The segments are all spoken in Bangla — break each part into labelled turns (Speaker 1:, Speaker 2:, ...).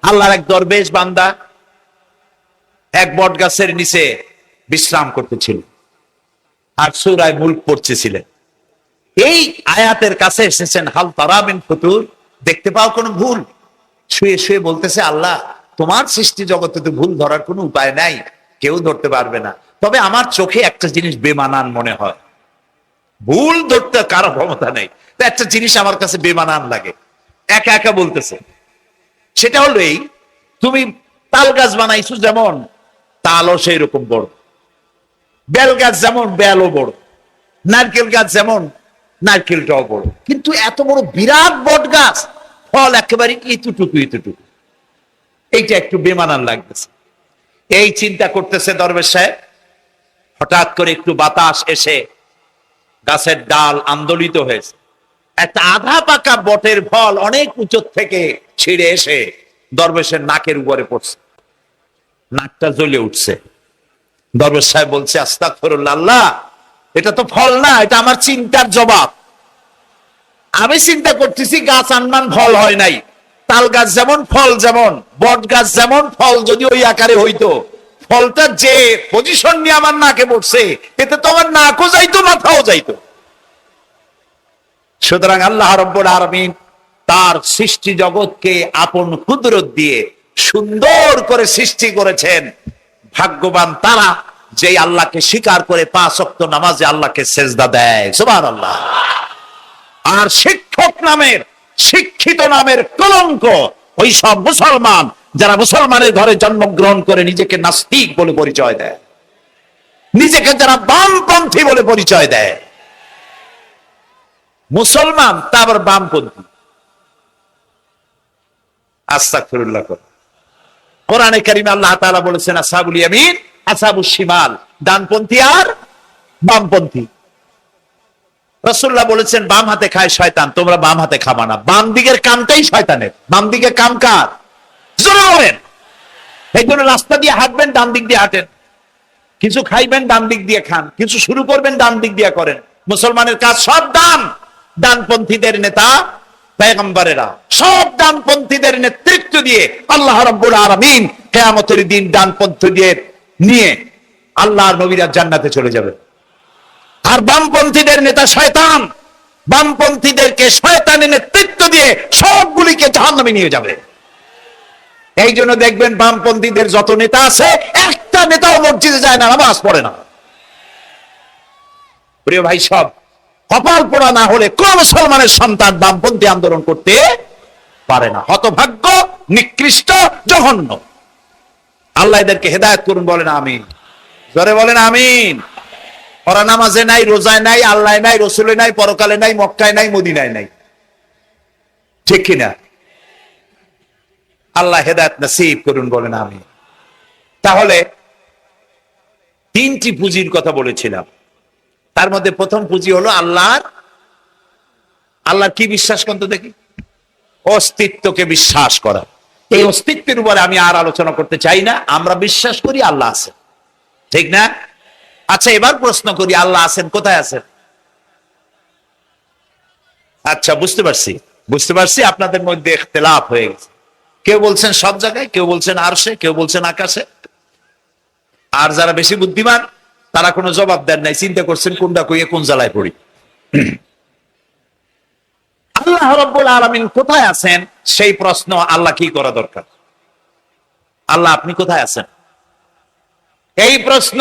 Speaker 1: আল্লাহর এক দরবেশ বান্দা এক বট গাছের নিচে বিশ্রাম করতেছিল আর সূরা মুলক পড়তেছিলেন। এই আয়াতের কাছে এসেছেন, হাল তারা মিন ফুতুর, দেখতে পাও কোনো ভুল? শুয়ে শুয়ে বলতেছে, আল্লাহ তোমার সৃষ্টি জগতে তো ভুল ধরার কোনো উপায় নাই, কেউ ধরতে পারবে না, তবে আমার চোখে একটা জিনিস বেমানান মনে হয়। ভুল ধরতে কারো ক্ষমতা নেই, তো একটা জিনিস আমার কাছে বেমানান লাগে। একা একা বলতেছে, সেটা হলো এই, তুমি তাল গাছ বানাইছো যেমন তালও সেই রকম বড়, বেল গাছ যেমন বেলও বড়, নারকেল গাছ যেমন নারকেলটাও বড়, কিন্তু এত বড় বিরাট বট গাছ ফল একেবারে এতটুকু এতটুকু, এইটা একটু বেমানান লাগতেছে। এই চিন্তা করতেছে দরবেশ সাহেব, হঠাৎ করে একটু বাতাস এসে গাছের ডাল আন্দোলিত হয়েছে, একটা আধা পাকা বটের ফল অনেক উঁচু থেকে ছিঁড়ে এসে দরবেশের নাকের উপরে পড়ছে, নাকটা জ্বলে উঠছে। দরবেশ সাহেব বলছে, আস্তাগফিরুল্লাহ, আল্লাহ এটা তো ফল না, এটা আমার চিন্তার জবাব। আমি চিন্তা করতেছি গাছ আনমান ফল হয় নাই, তাল গাছ যেমন ফল যেমন, বট গাছ যেমন ফল যদি ওই আকারে হইতো, ফলটা যে পজিশন নিয়ে আমার নাকে পড়ছে, এতে তো আমার নাকও যাইতো মাথাও যাইতো। সুতরাং আল্লাহ রাব্বুল আলামিন তার সৃষ্টি জগৎকে আপন কুদরত দিয়ে সুন্দর করে সৃষ্টি করেছেন। ভাগ্যবান তারা যে আল্লাহকে স্বীকার করে 5 ওয়াক্ত নামাজে আল্লাহকে সেজদা দেয়, সুবহানাল্লাহ। আর শিক্ষক নামের, শিক্ষিত নামের কলঙ্ক ওই সব মুসলমান যারা মুসলমানের ঘরে জন্মগ্রহণ করে নিজেকে নাস্তিক বলে পরিচয় দেয়, নিজেকে যারা বামপন্থী বলে পরিচয় দেয়। মুসলমান তা আবার বামপন্থী, আস্তাগফিরুল্লাহ। কোরআনে কারিমে আল্লাহ তাআলা বলেছেন, আসহাবুল ইয়ামিন আসহাবুশ শিমাল, ডানপন্থী আর বামপন্থী। রাসূলুল্লাহ বলেছেন, বাম হাতে খায় শয়তান, তোমরা বাম হাতে খাবা না। বাম দিকের কামটাই শয়তানের, বাম দিকের কাম কার? জোরে বলেন। এই জন্য রাস্তা দিয়ে হাঁটবেন, ডান দিক দিয়ে হাঁটেন, কিছু খাইবেন ডান দিক দিয়ে খান, কিছু শুরু করবেন ডান দিক দিয়ে করেন। মুসলমানের কাজ সব ডান, ডানপন্থীদের নেতা পয়গম্বরেরা সব ডানপন্থীদের নেতৃত্ব দিয়ে আল্লাহ রাব্বুল আলামিন কিয়ামতের দিন ডানপন্থীদের নিয়ে আল্লাহর নবীরা জান্নাতে চলে যাবে। আর বামপন্থীদের নেতা শয়তান, বামপন্থীদেরকে শয়তানের নেতৃত্ব দিয়ে সবগুলিকে জাহান্নামে নিয়ে যাবে। এই জন্য দেখবেন বামপন্থীদের যত নেতা আছে, একটা নেতাও মসজিদে যায় না, নামাজ পড়ে না। প্রিয় ভাই, সব কপাল পোড়া না হলে কোন মুসলমানের সন্তান বামপন্থী আন্দোলন করতে পারে না। হতভাগ্য, নিকৃষ্ট, জঘন্য। আল্লাহ এদেরকে হেদায়েত করুন, বলেন আমিন। জোরে বলেন আমিন। ওরা নামাজে নাই, রোজায় নাই, আল্লাহ নাই, রসুলে নাই, পরকালে নাই, মক্কায় নাই, মদিনায় নাই, ঠিক কিনা? আল্লাহ হেদায়েত নসিব করুন, বলেন আমিন। তাহলে 3টি পুঁজির কথা বলেছিলাম, তার মধ্যে প্রথম পুঁজি হলো আল্লাহর কি বিশ্বাস করতে দেখি? অস্তিত্বকে বিশ্বাস করা। এই অস্তিত্বের উপরে আমি আর আলোচনা করতে চাই না। আমরা বিশ্বাস করি আল্লাহ আছেন, ঠিক না? আচ্ছা, এবার প্রশ্ন করি, আল্লাহ আছেন, কোথায় আছেন? আচ্ছা, বুঝতে পারছি আপনাদের মধ্যে ইখতিলাফ হয়ে গেছে। কেউ বলছেন সব জায়গায়, কেউ বলছেন আরশে, কেউ বলছেন আকাশে। আর যারা বেশি বুদ্ধিমান তারা কোনো জবাব দেন নাই, চিন্তা করছেন কোনটা কইয়ে কোন জ্বালায় পড়ি। আল্লাহ রাব্বুল আলামিন কোথায় আছেন সেই প্রশ্ন আল্লাহ কি করা দরকার? আল্লাহ আপনি কোথায় আছেন, এই প্রশ্ন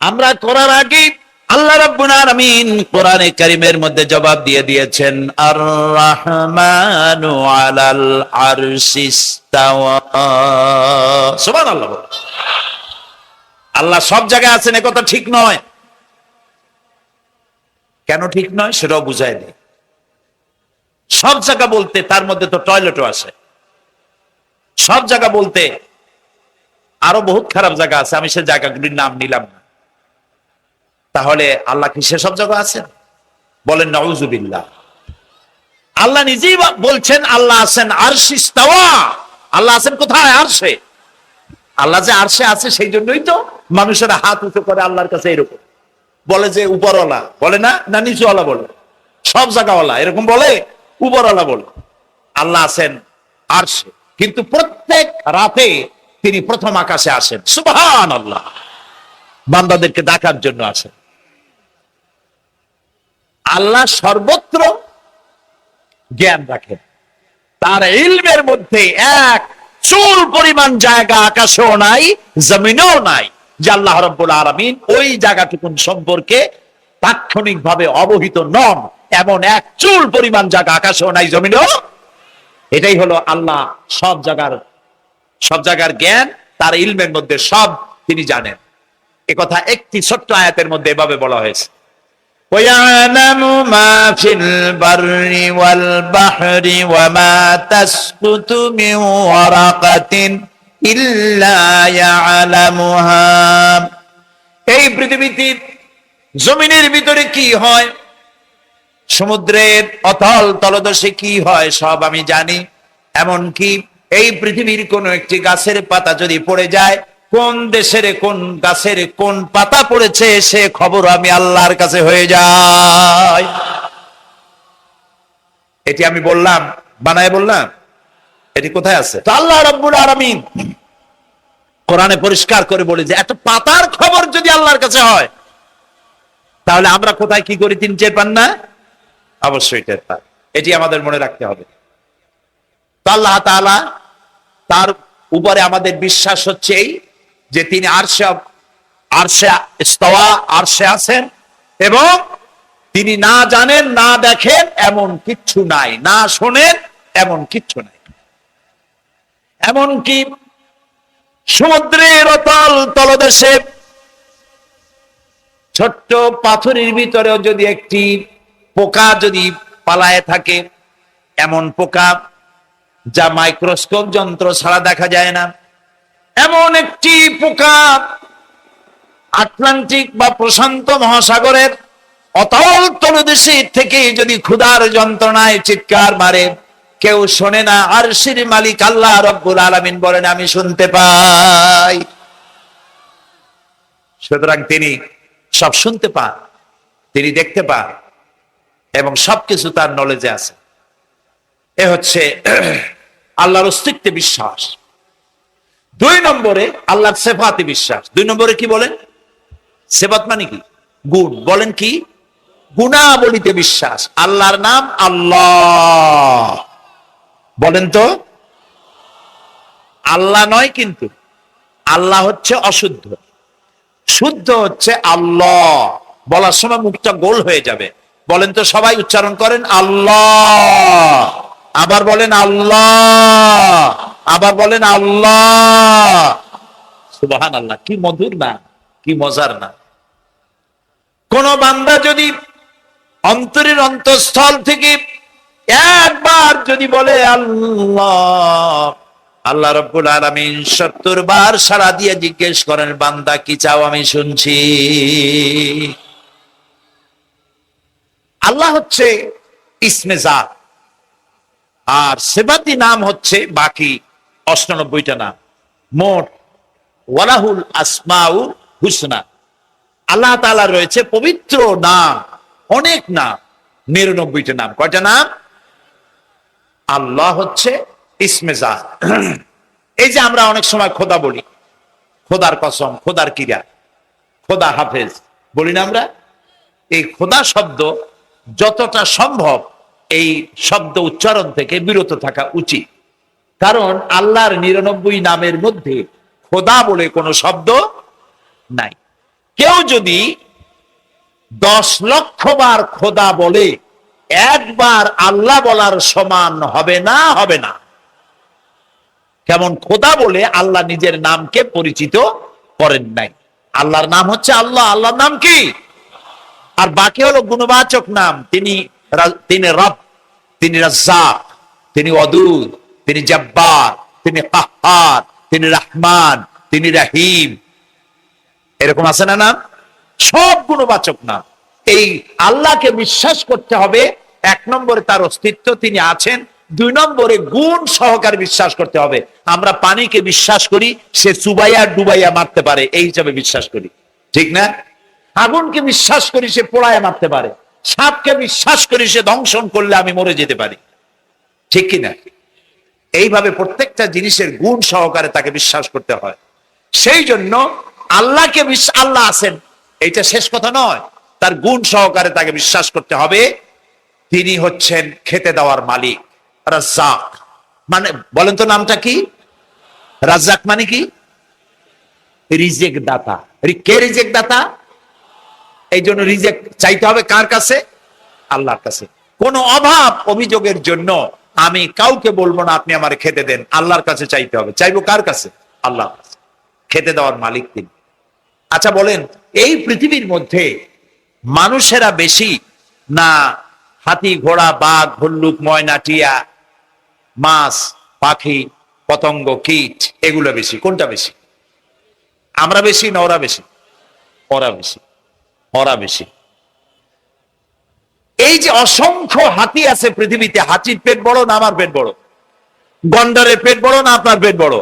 Speaker 1: আমরা করার আগে আল্লাহ রাব্বুল আলামিন কোরআনে কারীমের মধ্যে জবাব দিয়ে দিয়েছেন, আর রাহমানু আলাল আরশি ইসতাওয়া। সুবহানাল্লাহ। আল্লাহ সব জায়গায় আছেন একথা ঠিক নয়। কেন ঠিক নয় সেটাও বুঝাই দিই। সব জায়গা বলতে তার মধ্যে তো টয়লেটও আছে। সব জায়গা বলতে আরো বহুত খারাপ জায়গা আছে, আমি সে জায়গাগুলির নাম নিলাম না। তাহলে আল্লাহ কি সেসব জায়গা আছেন? বলেন নাউযুবিল্লাহ। আল্লাহ নিজেই বলছেন আল্লাহ আছেন আরশে ইসতাওয়া। আল্লাহ আছেন কোথায়? আরশে। আল্লাহ যে আরশে আছে সেই জন্যই তো মানুষেরা হাত উঁচু করে আল্লাহর কাছে, এরকম বলে যে উপরওয়ালা, বলে না, না নিচুওয়ালা বলে, সব জায়গাওয়ালা এরকম বলে, উপরওয়ালা বলে। আল্লাহ আছেন আরশে। কিন্তু প্রত্যেক রাতে তিনি প্রথম আকাশে আসেন। সুবহানাল্লাহ। বান্দাদেরকে ডাকার জন্য আসেন। আল্লাহ সর্বত্র জ্ঞান রাখেন, তার ইলমের মধ্যে এক চুল পরিমাণ জায়গা আকাশেও নাই, জমিনেও নাই যে আল্লাহ রাব্বুল আলামিন ওই জায়গাটুকুন সম্পর্কে তাৎক্ষণিকভাবে অবহিত নন। এমন এক চুল পরিমাণ জায়গা আকাশেও নাই, জমিনেও। এটাই হলো আল্লাহ সব জায়গার জ্ঞান, তার ইলমের মধ্যে সব তিনি জানেন। একথা একটি ছোট্ট আয়াতের মধ্যে এভাবে বলা হয়েছে, وَيَعْلَمُ مَا فِي الْبَرِّ وَالْبَحْرِ وَمَا تَسْقُطُ مِنْ وَرَقَةٍ إِلَّا يَعْلَمُهَا। এই পৃথিবীতে জমিনের ভিতরে কি হয়, সমুদ্রের অতল তলদেশে কি হয়, সব আমি জানি। এমনকি এই পৃথিবীর কোন একটি গাছের পাতা যদি পড়ে যায়, কোন দেশের কোন গাছের কোন পাতা পড়েছে সে খবর আমি আল্লাহর কাছে হয়ে যায়। এটি আমি বললাম, বানায় বললাম? এটি কোথায় আছে? তো আল্লাহ রাব্বুল আলামিন কোরআনে পরিষ্কার করে বলে যে এত পাতার খবর যদি আল্লাহর কাছে হয়, তাহলে আমরা কোথায় কি করি তিনি টের পান না? অবশ্যই টের পান। এটি আমাদের মনে রাখতে হবে। তো আল্লাহ তাআলা, তার উপরে আমাদের বিশ্বাস হচ্ছে এই যে তিনি আরশে ইস্তাওয়া, আরশে আছেন, এবং তিনি না জানেন না দেখেন এমন কিচ্ছু নাই, না শোনেন এমন কিচ্ছু নাই। এমনকি সমুদ্রের অতল তলদেশে ছোট্ট পাথরের ভিতরেও যদি একটি পোকা যদি পালায়ে থাকে, এমন পোকা যা মাইক্রোস্কোপ যন্ত্র ছাড়া দেখা যায় না, এমন একটি পোকা আটলান্টিক বা প্রশান্ত মহাসাগরের অতল তলদেশে থেকে যদি ক্ষুধার যন্ত্রণায় চিৎকার মারে, কেউ শোনে না। আরশের মালিক আল্লাহ রাব্বুল আলামিন বলেন আমি শুনতে পাই। সুতরাং তিনি সব শুনতে পান, তিনি দেখতে পান, এবং সবকিছু তার নলেজে আছে। এ হচ্ছে আল্লাহর অস্তিত্বে বিশ্বাস। 2 নম্বরে আল্লাহর সিফাতে বিশ্বাস। 2 নম্বরে কি বলেন? সিফাত মানে কি? গুণ। বলেন কি? গুণাবলীতে বিশ্বাস। আল্লাহর নাম আল্লাহ, বলেন তো। আল্লাহ নয় কিন্তু, আল্লাহ হচ্ছে অশুদ্ধ, শুদ্ধ হচ্ছে আল্লাহ। বলার সময় মুখটা গোল হয়ে যাবে। বলেন তো, সবাই উচ্চারণ করেন আল্লাহ, আবার বলেন আল্লাহ, আবার বলেন আল্লাহ। সুবহানাল্লাহ। কি মধুর না, কি মজার না। কোন বান্দা যদি অন্তরের অন্তঃস্থল থেকে একবার যদি বলে আল্লাহ, আল্লাহ রাব্বুল আলামিন 70 বার সাড়া দিয়ে জিজ্ঞেস করেন বান্দা কি চাও, আমি শুনছি। আল্লাহ হচ্ছে ইসমে জাত, আর সিফাতি নাম হচ্ছে বাকি 98টা নাম। মোট ওয়ালাহুল আসমাউ হুসনা। আল্লাহ তাআলা রয়েছে পবিত্র নাম, অনেক নাম, 99টা নাম। কয়টা নাম? আল্লাহ হচ্ছে ইসমে জাত। এই যে আমরা অনেক সময় খোদা বলি, খোদার কসম, খোদার কিরা, খোদা হাফেজ বলি না আমরা? এই খোদা শব্দ যতটা সম্ভব এই শব্দ উচ্চারণ থেকে বিরত থাকা উচিত। কারণ আল্লাহর 99 নামের মধ্যে খোদা বলে কোনো শব্দ নাই। কেউ যদি 10 লক্ষ বার খোদা বলে, একবার আল্লাহ বলার সমান হবে না, হবে না। কেমন খোদা বলে আল্লাহ নিজের নামকে পরিচিত করেন নাই। আল্লাহর নাম হচ্ছে আল্লাহ। আল্লাহর নাম কি? আর বাকি হলো গুণবাচক নাম। তিনি রব, তিনি রাজ্জাক, তিনি ওয়াদুদ, তিনি জব্বার, তিনি কাহ্হার, তিনি রহমান, তিনি রহিম। এরকম আছে না নাম? সব গুণবাচক নাম। এই আল্লাহকে বিশ্বাস করতে হবে। 1 নম্বরে তার অস্তিত্ব, তিনি আছেন। 2 নম্বরে গুণ সহকারে বিশ্বাস করতে হবে। আমরা পানিকে বিশ্বাস করি সে চুবাইয়া ডুবাইয়া মারতে পারে, এই হিসাবে বিশ্বাস করি, ঠিক না? আগুনকে বিশ্বাস করি সে পোড়ায় মারতে পারে। সাপকে বিশ্বাস করি সে দংশন করলে আমি মরে যেতে পারি, ঠিক কিনা? এইভাবে প্রত্যেকটা জিনিসের গুণ সহকারে তাকে বিশ্বাস করতে হয়। সেই জন্য আল্লাহকে আল্লাহ আছেন এইটা শেষ কথা নয়, তার গুণ সহকারে তাকে বিশ্বাস করতে হবে। তিনি হচ্ছেন খেতে দেওয়ার মালিক, রাজ্জাক। মানে বলেন তো নামটা কি? রাজ্জাক মানে কি? রিজেক দাতা। কে রিজেক দাতা? এই জন্য রিজেক চাইতে হবে কার কাছে? আল্লাহর কাছে। কোন অভাব অভিযোগের জন্য আমি কাউকে বলবো না আপনি আমার খেতে দেন, আল্লাহর কাছে চাইতে হবে। চাইবো কার কাছে? আল্লাহর কাছে। খেতে দেওয়ার মালিক তিনি। আচ্ছা বলেন, এই পৃথিবীর মধ্যে মানুষেরা বেশি না হাতি, ঘোড়া, বাঘ, ভল্লুক, ময়না, টিয়া, মাছ, পাখি, পতঙ্গ, কীট এগুলো বেশি? কোনটা বেশি? আমরা বেশি না ওরা বেশি? ওরা বেশি। ওরা বেশি। এই যে অসংখ্য হাতি আছে পৃথিবীতে, হাতির পেট বড় না আমার পেট বড়? গন্ডারের পেট বড় না আপনার পেট বড়?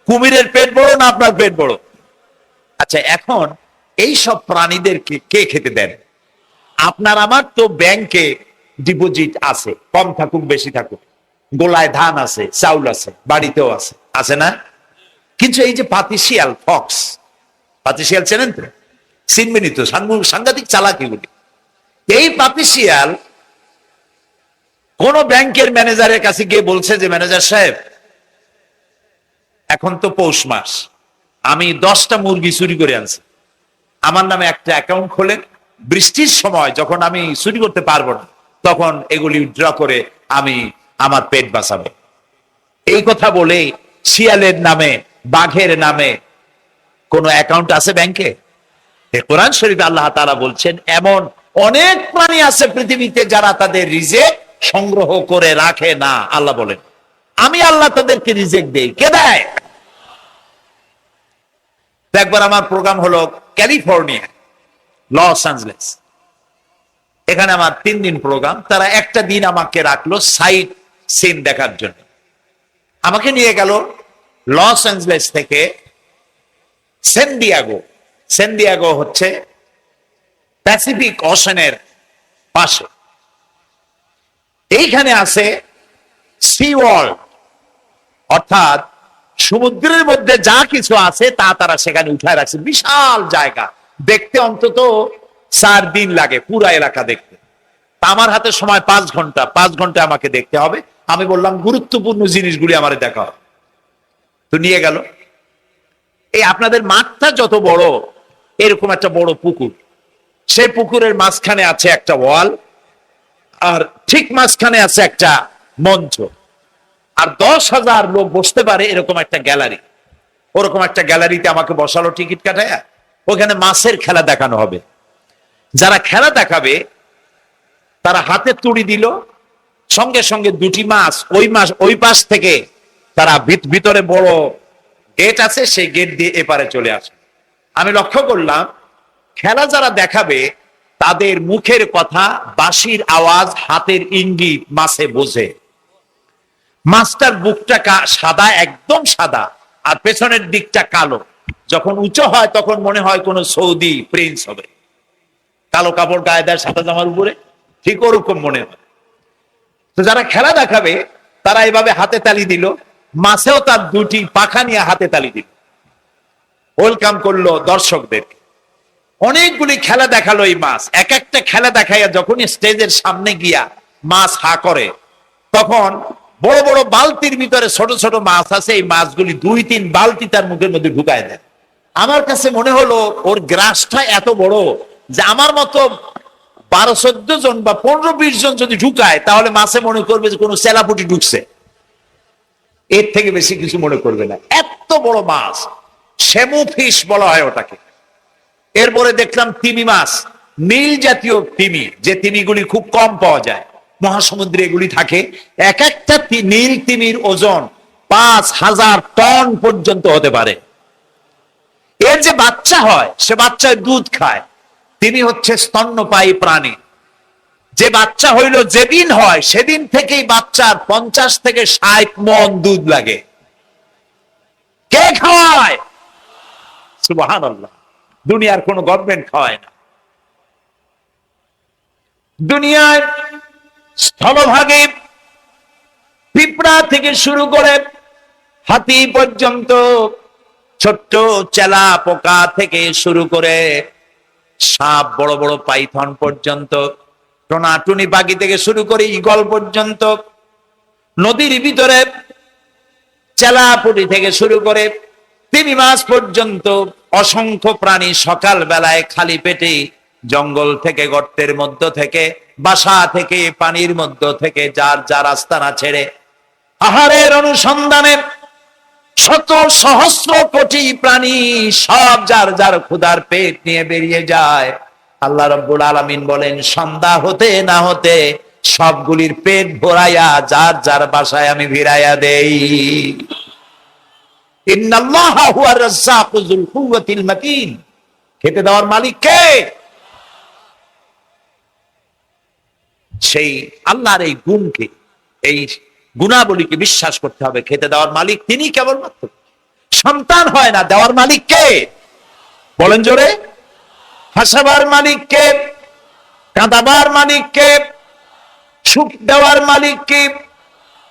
Speaker 1: কুমিরের পেট বড় না আপনার পেট বড়? আচ্ছা, এখন এই সব প্রাণীদেরকে কে খেতে দেন? আপনার আমার তো ব্যাংকে ডিপোজিট আছে, কম থাকুক বেশি থাকুক, গোলায় ধান আছে, চাউল আছে, বাড়িতেও আছে, আছে না? কিন্তু এই যে পাতিশিয়াল, ফক্স, পাতিশিয়াল চেনেন তো? চিনবেনই তো, সাংঘাতিক চালাক এগুলি। এই পাতিশিয়াল কোন ব্যাংকের ম্যানেজারের কাছে গিয়ে বলছে যে ম্যানেজার সাহেব, এখন তো পৌষ মাস, আমি 10টা মুরগি চুরি করে আনছি, আমার নামে একটা অ্যাকাউন্ট খোলেন, বৃষ্টির সময় যখন আমি চুরি করতে পারবো না তখন এগুলি উইথড্র করে আমি আমার পেট বাঁচাবো। এই কথা বলে শিয়ালের নামে, বাঘের নামে কোন অ্যাকাউন্ট আছে ব্যাংকে? কোরআন শরীফে আল্লাহ তাআলা বলছেন এমন অনেক প্রাণী আছে পৃথিবীতে যারা তাদের রিজেক সংগ্রহ করে রাখে না। আল্লাহ বলেন আমি আল্লাহ তাদেরকে রিজেক দেই। কে দেয়? একবার আমার প্রোগ্রাম হলো ক্যালিফোর্নিয়া, লস অ্যাঞ্জেলেস। এখানে আমার 3 দিন প্রোগ্রাম। তারা একটা দিন আমাকে রাখলো সাইট সিন দেখার জন্য। আমাকে নিয়ে গেল লস অ্যাঞ্জেলেস থেকে সেন ডিয়েগো। সেন ডিয়েগো হচ্ছে প্যাসিফিক ওশানের পাশে। এইখানে আছে সি ওয়ার্ল্ড, অর্থাৎ সমুদ্রের মধ্যে যা কিছু আছে তা তারা সেখানে উঠায় রাখছে। বিশাল জায়গা, দেখতে অন্তত 4 দিন লাগে পুরা এলাকা দেখতে। আমার হাতে সময় 5 ঘন্টা, 5 ঘন্টা আমাকে দেখতে হবে। আমি বললাম গুরুত্বপূর্ণ জিনিসগুলি আমার দেখা হবে। তো নিয়ে গেল। এই আপনাদের মাঠটা যত বড়, এরকম একটা বড় পুকুর, সেই পুকুরের মাঝখানে আছে একটা ওয়াল, আর ঠিক মাঝখানে আছে একটা মঞ্চ, আর 10,000 লোক বসতে পারে এরকম একটা গ্যালারি। ওরকম একটা গ্যালারিতে আমাকে বসালো টিকিট কাটায়। ওখানে মাছের খেলা দেখানো হবে। যারা খেলা দেখাবে তারা হাতে তুড়ি দিল, সঙ্গে সঙ্গে 2টি মাছ ওই পাশ থেকে তারা ভিতরে বড় গেট আছে, সেই গেট দিয়ে এপারে চলে আসে। আমি লক্ষ্য করলাম খেলা যারা দেখাবে তাদের মুখের কথা, বাঁশির আওয়াজ, হাতের ইঙ্গিত মাছে বোঝে। মাছটার বুকটা সাদা, একদম সাদা, আর পেছনের দিকটা কালো। যখন উঁচু হয় তখন মনে হয় কোন সৌদি প্রিন্স হবে, কালো কাপড় গায়ে দেয় সাদা জামার উপরে, ঠিক ওরকম মনে হয়। তো যারা খেলা দেখাবে তারা এভাবে হাতে তালি দিল, মাছেও তার 2টি পাখা নিয়ে হাতে তালি দিল, ওয়েলকাম করলো দর্শকদের। অনেকগুলি খেলা দেখালো এই মাছ। এক একটা খেলা দেখাইয়া যখন স্টেজের সামনে গিয়া মাছ হা করে, তখন বড় বড় বালতির ভিতরে ছোট ছোট মাছ আছে, এই মাছগুলি 2-3 বালতি তার মুখের মধ্যে ঢুকায় দেয়। আমার কাছে মনে হলো ওর গ্রাসটা এত বড় যে আমার মতো 12-14 জন বা 15-20 জন যদি ঢুকায় তাহলে মাছে মনে করবে যে কোনো চেলাপুটি ঢুকছে, এর থেকে বেশি কিছু মনে করবে না। এত বড় মাছ, শ্যামু ফিশ বলা হয় ওটাকে। এরপরে দেখলাম তিমি মাছ, নীল জাতীয় তিমি, যে তিমিগুলি খুব কম পাওয়া যায় মহাসমুদ্রে এগুলি থাকে। এক একটা নীল তিমির ওজন 5,000 টন পর্যন্ত হতে পারে। এর যে বাচ্চা হয় সে বাচ্চায় দুধ খায়। তিনি হচ্ছে স্তন্যপায়ী প্রাণী। যে বাচ্চা হইল যেদিন হয় সেদিন থেকেই বাচ্চার 50 থেকে 60 মণ দুধ লাগে। কে খাওয়ায়? সুবহানাল্লাহ। দুনিয়ার কোন গভর্নমেন্ট খাওয়ায় না। দুনিয়ার স্থলভাগে পিঁপড়া থেকে শুরু করে হাতি পর্যন্ত, ছোট্ট চেলা পোকা থেকে শুরু করে সাপ, বড় বড় পাইথন পর্যন্ত, টোনাটুনি পাখি থেকে শুরু করে ঈগল পর্যন্ত, নদীর ভিতরে চেলাপুটি থেকে শুরু করে তিমি মাছ পর্যন্ত অসংখ্য প্রাণী সকাল বেলায় খালি পেটে জঙ্গল থেকে, গর্তের মধ্য থেকে, বাসা থেকে, পানির মধ্য থেকে যার যার আস্তানা ছেড়ে আহারের অনুসন্ধানে শত সহস্র কোটি প্রাণী সব যার যার ক্ষুধার পেট নিয়ে বেরিয়ে যায়। আল্লাহ রাব্বুল আলামিন বলেন, সন্ধ্যা হতে না হতে সবগুলির পেট ভরাইয়া যার যার বাসায় আমি ভিড়াইয়া দেই। ইন্নাল্লাহা হুয়ার রাজ্জাকু যুল কুওয়াতিল মাতিন। খেতে দেওয়ার মালিক কে? সেই আল্লাহর এই গুণকে, এই গুণাবলীকে বিশ্বাস করতে হবে। খেতে দেওয়ার মালিক তিনি কেবলমাত্র। সন্তান হয় না, দেওয়ার মালিক কে? বলেন জোরে। হাসাবার মালিক কে? কাঁদাবার মালিক কে? সুখ দেওয়ার মালিক কে?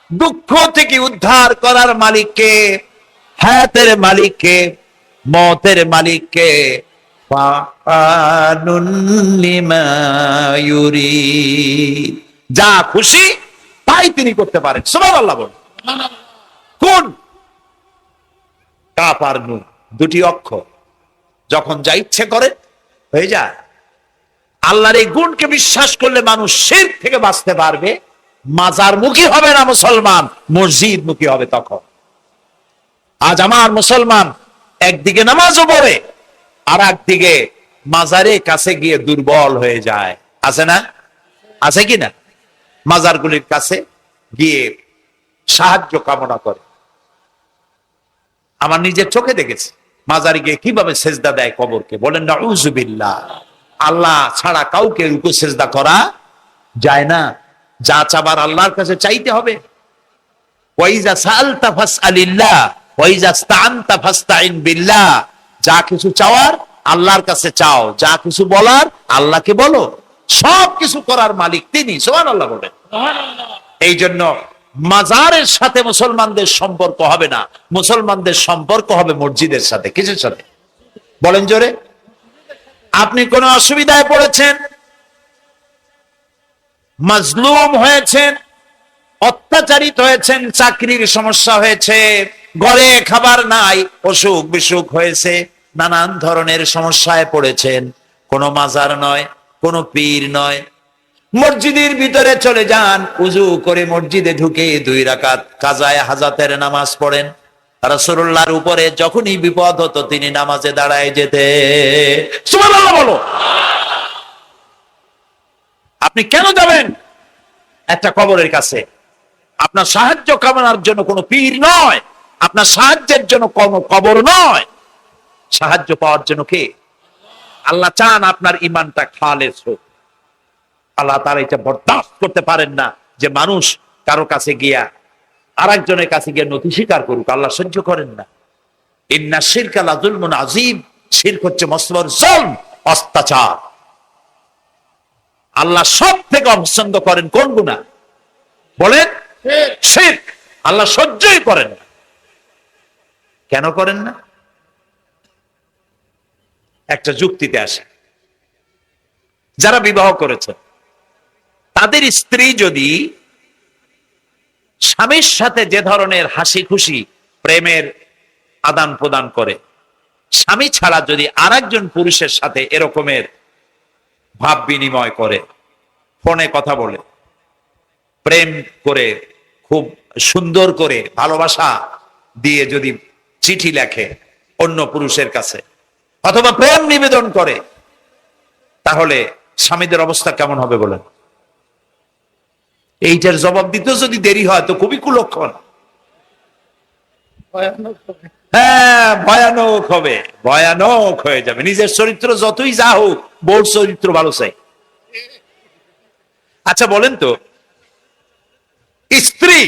Speaker 1: দুঃখ থেকে উদ্ধার করার মালিক কে? হায়াতের মালিক কে? মতের মালিক কে? যা খুশি তাই তিনি করতে পারেন। সুবহানাল্লাহ বলেন। কোন? কাফ আর নুন, দুটি অক্ষর, যখন যা ইচ্ছে করে হয়ে যায়। আল্লাহর এই গুণকে বিশ্বাস করলে মানুষ শিরক থেকে বাঁচতে পারবে। মাজার মুখী হবে না মুসলমান, মসজিদ মুখী হবে তখন। আজ আমার মুসলমান একদিকে নামাজও পড়ে, আর একদিকে মাজারের কাছে গিয়ে দুর্বল হয়ে যায়। আছে না? আছে কি না? মাজারগুলির কাছে গিয়ে সাহায্য কামনা করে। আমার নিজের চোখে দেখেছি মাজারে গিয়ে কিভাবে সেজদা দেয় কবরকে। বলেন নাউযুবিল্লাহ। আল্লাহ ছাড়া কাউকে রুকু সেজদা করা যায় না। যা চাবার আল্লাহর কাছে চাইতে হবে। ওয়াইজা সাআলতা ফাসআলিল্লাহ ওয়াইজা ইসতাআনতা ফাসতাইন বিল্লাহ। যা কিছু চাওয়ার আল্লাহর কাছে চাও, যা কিছু বলার আল্লাহকে বলো। সব কিছু করার মালিক তিনি। সুবহানাল্লাহ বলেন। এই জন্য মাজারের সাথে মুসলমানদের সম্পর্ক হবে না, মুসলমানদের সম্পর্ক হবে মসজিদের সাথে। কিসের সাথে? বলেন জোরে। আপনি কোন অসুবিধায় পড়েছেন, মাজলুম হয়েছেন, অত্যাচারিত হয়েছেন, চাকরির সমস্যা হয়েছে, ঘরে খাবার নাই, অসুখ বিসুখ হয়েছে, নানান ধরনের সমস্যায় পড়েছেন, কোন মাজার নয়, কোন পীর নয়, মসজিদের ভিতরে চলে যান, উজু করে মসজিদে ঢুকে 2 রাকাত কাজায়ে হাজাতের নামাজ পড়েন। রাসূলুল্লাহর উপরে যখনই বিপদ হতো তিনি নামাজে দাঁড়ায় যেতে। সুবহানাল্লাহ বলো। আপনি কেন যাবেন একটা কবরের কাছে? আপনার সাহায্য কামনার জন্য কোনো পীর নয়, আপনার সাহায্যের জন্য কোনো কবর নয়। সাহায্য পাওয়ার জন্য কে? আল্লাহ চান আপনার ঈমানটা খালেস হোক। আল্লাহ তাআলা এটা বরদাস্ত করতে পারেন না যে মানুষ কারো কাছে গিয়া আরেকজনের কাছে গিয়ে নথি স্বীকার করুক। আল্লাহ সহ্য করেন না। ইন্না শিরকা লাযুলমুন আযীম। শিরক হচ্ছে মস্ত বড় জুলম, অত্যাচার। আল্লাহ সব থেকে অপছন্দ করেন কোন গুনাহ? বলেন শিরক। আল্লাহ সহ্যই করেন না। কেন করেন না? একটা যুক্তিতে আসে। যারা বিবাহ করেছে তাদের স্ত্রী যদি স্বামীর সাথে যে ধরনের হাসি খুশি প্রেমের আদান প্রদান করে, স্বামী ছাড়া যদি আরেকজন পুরুষের সাথে এরকমের ভাব বিনিময় করে, ফোনে কথা বলে, প্রেম করে, খুব সুন্দর করে ভালোবাসা দিয়ে যদি চিঠি লেখে অন্য পুরুষের কাছে, অথবা প্রেম নিবেদন করে, তাহলে স্বামীদের অবস্থা কেমন হবে বলেন? এইটার জবাব দিতে যদি দেরি হয় তো খুবই কুলক্ষণ। হ্যাঁ, ভয়ানক হবে, ভয়ানক হয়ে যাবে। নিজের চরিত্র যতই যা হোক, বউর চরিত্র ভালো চাই। আচ্ছা বলেন তো, স্ত্রী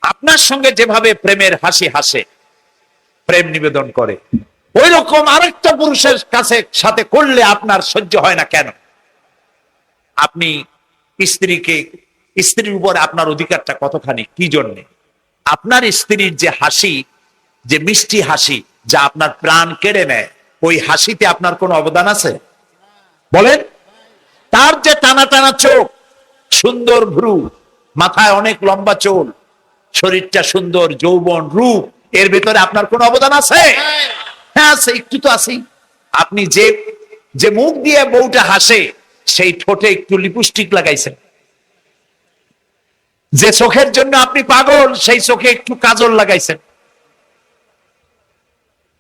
Speaker 1: আপনার সঙ্গে যেভাবে প্রেমের হাসি হাসে, প্রেম নিবেদন করে, ওই রকম আরেকটা পুরুষের কাছে সাথে করলে আপনার সহ্য হয় না কেন? আপনি স্ত্রীকে স্ত্রীর উপরে আপনার অধিকারটা কতখানি, কি জন্যে? আপনার স্ত্রীর যে হাসি, যে মিষ্টি হাসি, যা আপনার প্রাণ কেড়ে নেয়, ওই হাসিতে আপনার কোনো অবদান আছে? বলেন। তার যে টানা টানা চোখ, সুন্দর ভ্রু, মাথায় অনেক লম্বা চুল, শরীরটা সুন্দর, যৌবন, রূপ, এর ভিতরে আপনার কোনো অবদান আছে? হ্যাঁ আছে, একটু তো আছেই। আপনি যে যে মুখ দিয়ে বউটা হাসে, সেই ঠোঁটে একটু লিপস্টিক লাগাইছেন। যে চোখের জন্য আপনি পাগল, সেই চোখে একটু কাজল লাগাইছেন।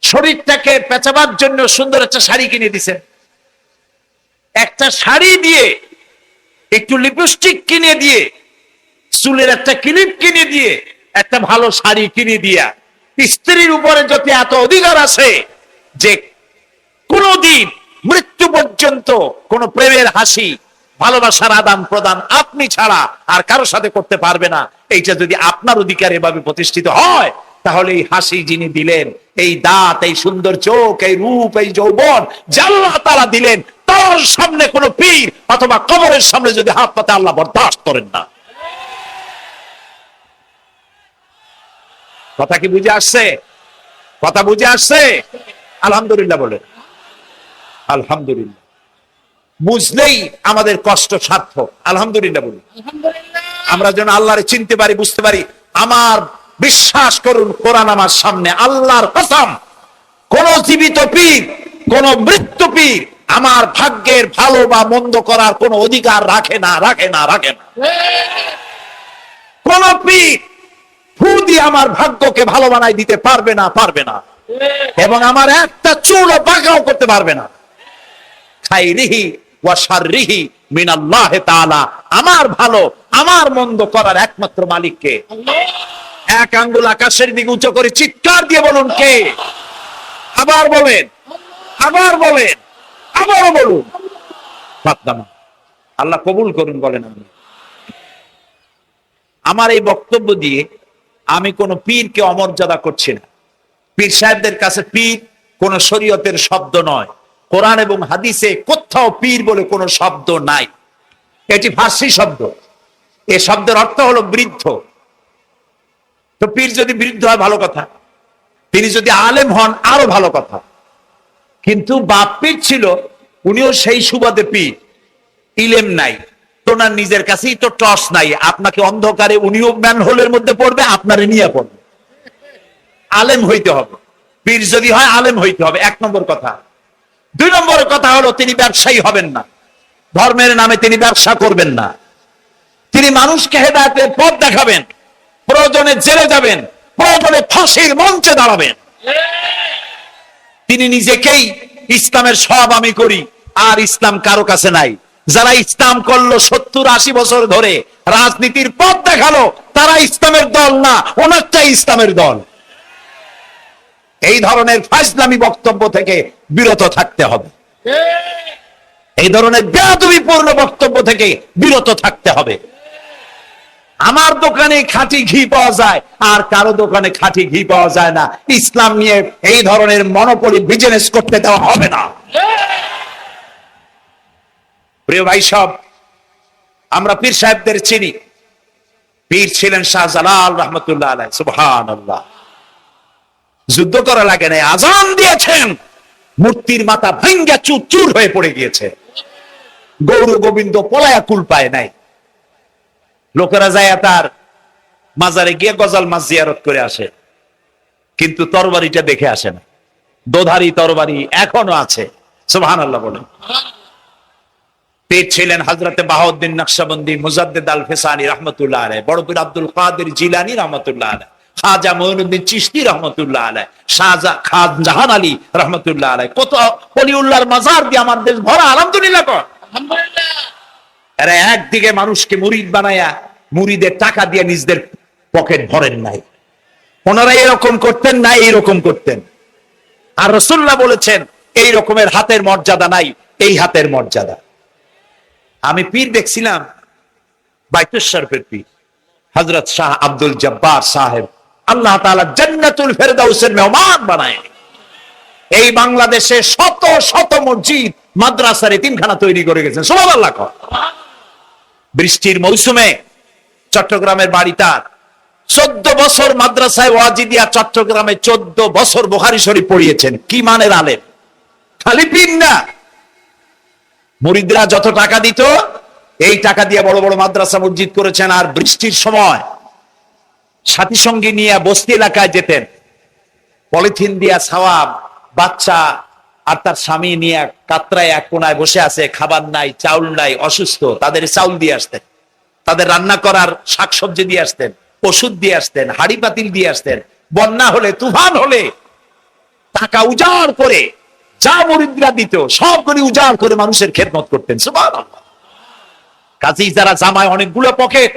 Speaker 1: শরীরটাকে পেঁচাবার জন্য সুন্দর একটা শাড়ি কিনে দিছেন। একটা শাড়ি দিয়ে, একটু লিপস্টিক কিনে দিয়ে, চুলের একটা ক্লিপ কিনে দিয়ে, একটা ভালো শাড়ি কিনে দিয়া স্ত্রীর উপরে যদি এত অধিকার আছে যে কোনদিন মৃত্যু পর্যন্ত কোন প্রেমের হাসি, ভালোবাসার আদান প্রদান আপনি ছাড়া আর কারো সাথে করতে পারবে না, এইটা যদি আপনার অধিকার এভাবে প্রতিষ্ঠিত হয়, তাহলে এই হাসি যিনি দিলেন, এই দাঁত, এই সুন্দর চোখ, এই রূপ, এই যৌবন আল্লাহ তাআলা দিলেন, তার সামনে কোন পীর অথবা কবরের সামনে যদি হাত পাতে, আল্লাহ বরদাস্ত করেন না। কথা কি বুঝে আসছে? কথা বুঝে আসছে? আলহামদুলিল্লাহ বলে। আলহামদুলিল্লাহ। বুঝলেই আমাদের কষ্ট সার্থক। আলহামদুলিল্লাহ বলি। আমরা যেন আল্লাহরে চিনতে পারি, বুঝতে পারি। আমার বিশ্বাস করুন, কোরআন আমার সামনে, আল্লাহর কসম, কোন জীবিত পীর, কোন মৃত্যু পীর আমার ভাগ্যের ভালো বা মন্দ করার কোন অধিকার রাখে না, রাখে না, রাখে না। কোন পীর ফু দিয়ে আমার ভাগ্যকে ভালো বানাই দিতে পারবে না, পারবে না। এবং আমার একটা চুলও বাঁকাও করতে পারবে না। খাইরিহি ওয়া শাররিহি মিনাল্লাহ তাআলা। আমার ভালো, আমার মন্দ করার একমাত্র মালিককে। এক আঙ্গুল আকাশের দিকে উঁচু করে চিৎকার দিয়ে বলুন, কে? আবার বলেন, আবার বলেন, আবারও বলুন। আল্লাহ কবুল করুন। বলেন। আমার এই বক্তব্য দিয়ে আমি কোন পীরকে অমর্যাদা করছি না। পীর সাহেবদের কাছে পীর কোন শরীয়তের শব্দ নয়। কোরআন এবং হাদিসে কোথাও পীর বলে কোন শব্দ নাই। এটি ফার্সি শব্দ। এই শব্দের অর্থ হলো বৃদ্ধ। তো পীর যদি বৃদ্ধ হয় ভালো কথা, তিনি যদি আলেম হন আরো ভালো কথা। কিন্তু বাপ পীর ছিল, উনিও সেই সুবাদে পীর। ইলেম নাই, ওনার নিজের কাছেই তো টর্চ নাই। আপনাকে অন্ধকারে উনিও ম্যানহোলের মধ্যে পড়বে, আপনারে নিয়ে পড়বে। আলেম হইতে হবে। পীর যদি হয় আলেম হইতে হবে, এক নম্বর কথা। দুই নম্বর কথা হলো, তিনি ব্যবসায়ী হবেন না। ধর্মের নামে তিনি ব্যবসা করবেন না। তিনি মানুষকে হেদায়েতের পথ দেখাবেন। প্রয়োজনে জেলে যাবেন, প্রয়োজনে ফাঁসির মঞ্চে দাঁড়াবেন। তিনি নিজেকেই ইসলামের সব আমি করি, আর ইসলাম কারো কাছে নাই। যারা ইসলাম করলো 70-80 বছর ধরে, রাজনীতির পথ দেখালো, তারা ইসলামের দল না, ওনারটাই ইসলামের দল। এই ধরনের ফাজলামি বক্তব্য থেকে বিরত থাকতে হবে। এই ধরনের বেয়াদবিপূর্ণ বক্তব্য থেকে বিরত থাকতে হবে। আমার দোকানে খাঁটি ঘি পাওয়া যায়, আর কারো দোকানে খাঁটি ঘি পাওয়া যায় না। ইসলাম নিয়ে এই ধরনের মনোপলি বিজনেস করতে দেওয়া হবে না। প্রিয় ভাই সব, আমরা পীর সাহেবদের চিনি। পীর ছিলেন শাহজালাল রহমতুল্লাহ আলাইহি। সুবহানাল্লাহ। যুদ্ধ করা লাগে নাই, আজান দিয়েছেন, মূর্তির মাথা ভাঙ্গা চুর চুর হয়ে পড়ে গিয়েছে। গৌর গোবিন্দ পলায়া কুল পায় নাই। লোকেরা যায় তার মাজারে গিয়ে গজাল মাছ জিয়ারত করে আসে, কিন্তু তরবারিটা দেখে আসে না। দোধারি তরবারি এখনো আছে। সুবহানাল্লাহ বলেন। পীর ছিলেন হযরতে বাহাউদ্দিন নকশবন্দি, মুজাদ্দিদ আল ফিসানি রহমতুল্লাহ আলাইহি, বড় পীর আব্দুল কাদের জিলানী রহমতুল্লাহ আলাইহি, খাজা মঈনুদ্দিন চিশতি রহমতুল্লাহ আলাইহি, শাহজাহান আলী রহমতুল্লাহ আলাইহি। কত ওলিউল্লাহর মাজার দিয়ে আমার দেশ ভরা। আলহামদুলিল্লাহ কর। আলহামদুলিল্লাহ। এরা একদিকে মানুষকে মুরিদ বানায়া মুরিদের টাকা দিয়ে নিজেদের পকেট ভরেন নাই। ওনারা এরকম করতেন না, এইরকম করতেন। আর রাসূলুল্লাহ বলেছেন, এই রকমের হাতের মর্যাদা নাই, এই হাতের মর্যাদা। আমি পীর দেখছিলাম, বাইতুল শরীফের পীর হযরত শাহ আব্দুল জব্বার সাহেব, আল্লাহ তাআলা জান্নাতুল ফেরদাউসের মেহমান বানায়। এই বাংলাদেশে শত শত মসজিদ, মাদ্রাসার এতিমখানা তৈরি করে গেছেন। সুবহানাল্লাহ। বৃষ্টির মৌসুমে চট্টগ্রামের বাড়ি তার। 14 বছর মাদ্রাসায় ওয়াজিদিয়া চট্টগ্রামে 14 বছর বুখারী শরীফ পড়িয়েছেন। কি মানের আলেম, খালি পীর না। মুরিদরা যত টাকা দিত এই টাকা দিয়ে বড় বড় মাদ্রাসা মসজিদ করেছেন। আর বৃষ্টির সময় সাথী সঙ্গী নিয়ে বস্তি এলাকায় যেতেন, পলিথিন দিয়া ছাওয়া, বাচ্চা আর তার স্বামী নিয়ে কাতরায় এক কোনায় বসে আছে, খাবার নাই, চাউল নাই, অসুস্থ, তাদের চাউল দিয়ে আসতেন, তাদের রান্না করার শাকসবজি দিয়ে আসতেন, ওষুধ দিয়ে আসতেন, হাড়ি পাতিল দিয়ে আসতেন। বন্যা হলে, তুফান হলে টাকা উজাড় করে যা মুরিদরা দিত সবগুলি উজাড় করে মানুষের খেদমত করতেন। সুবহানাল্লাহ। কাজেই যারা জামায় অনেকগুলো পকেট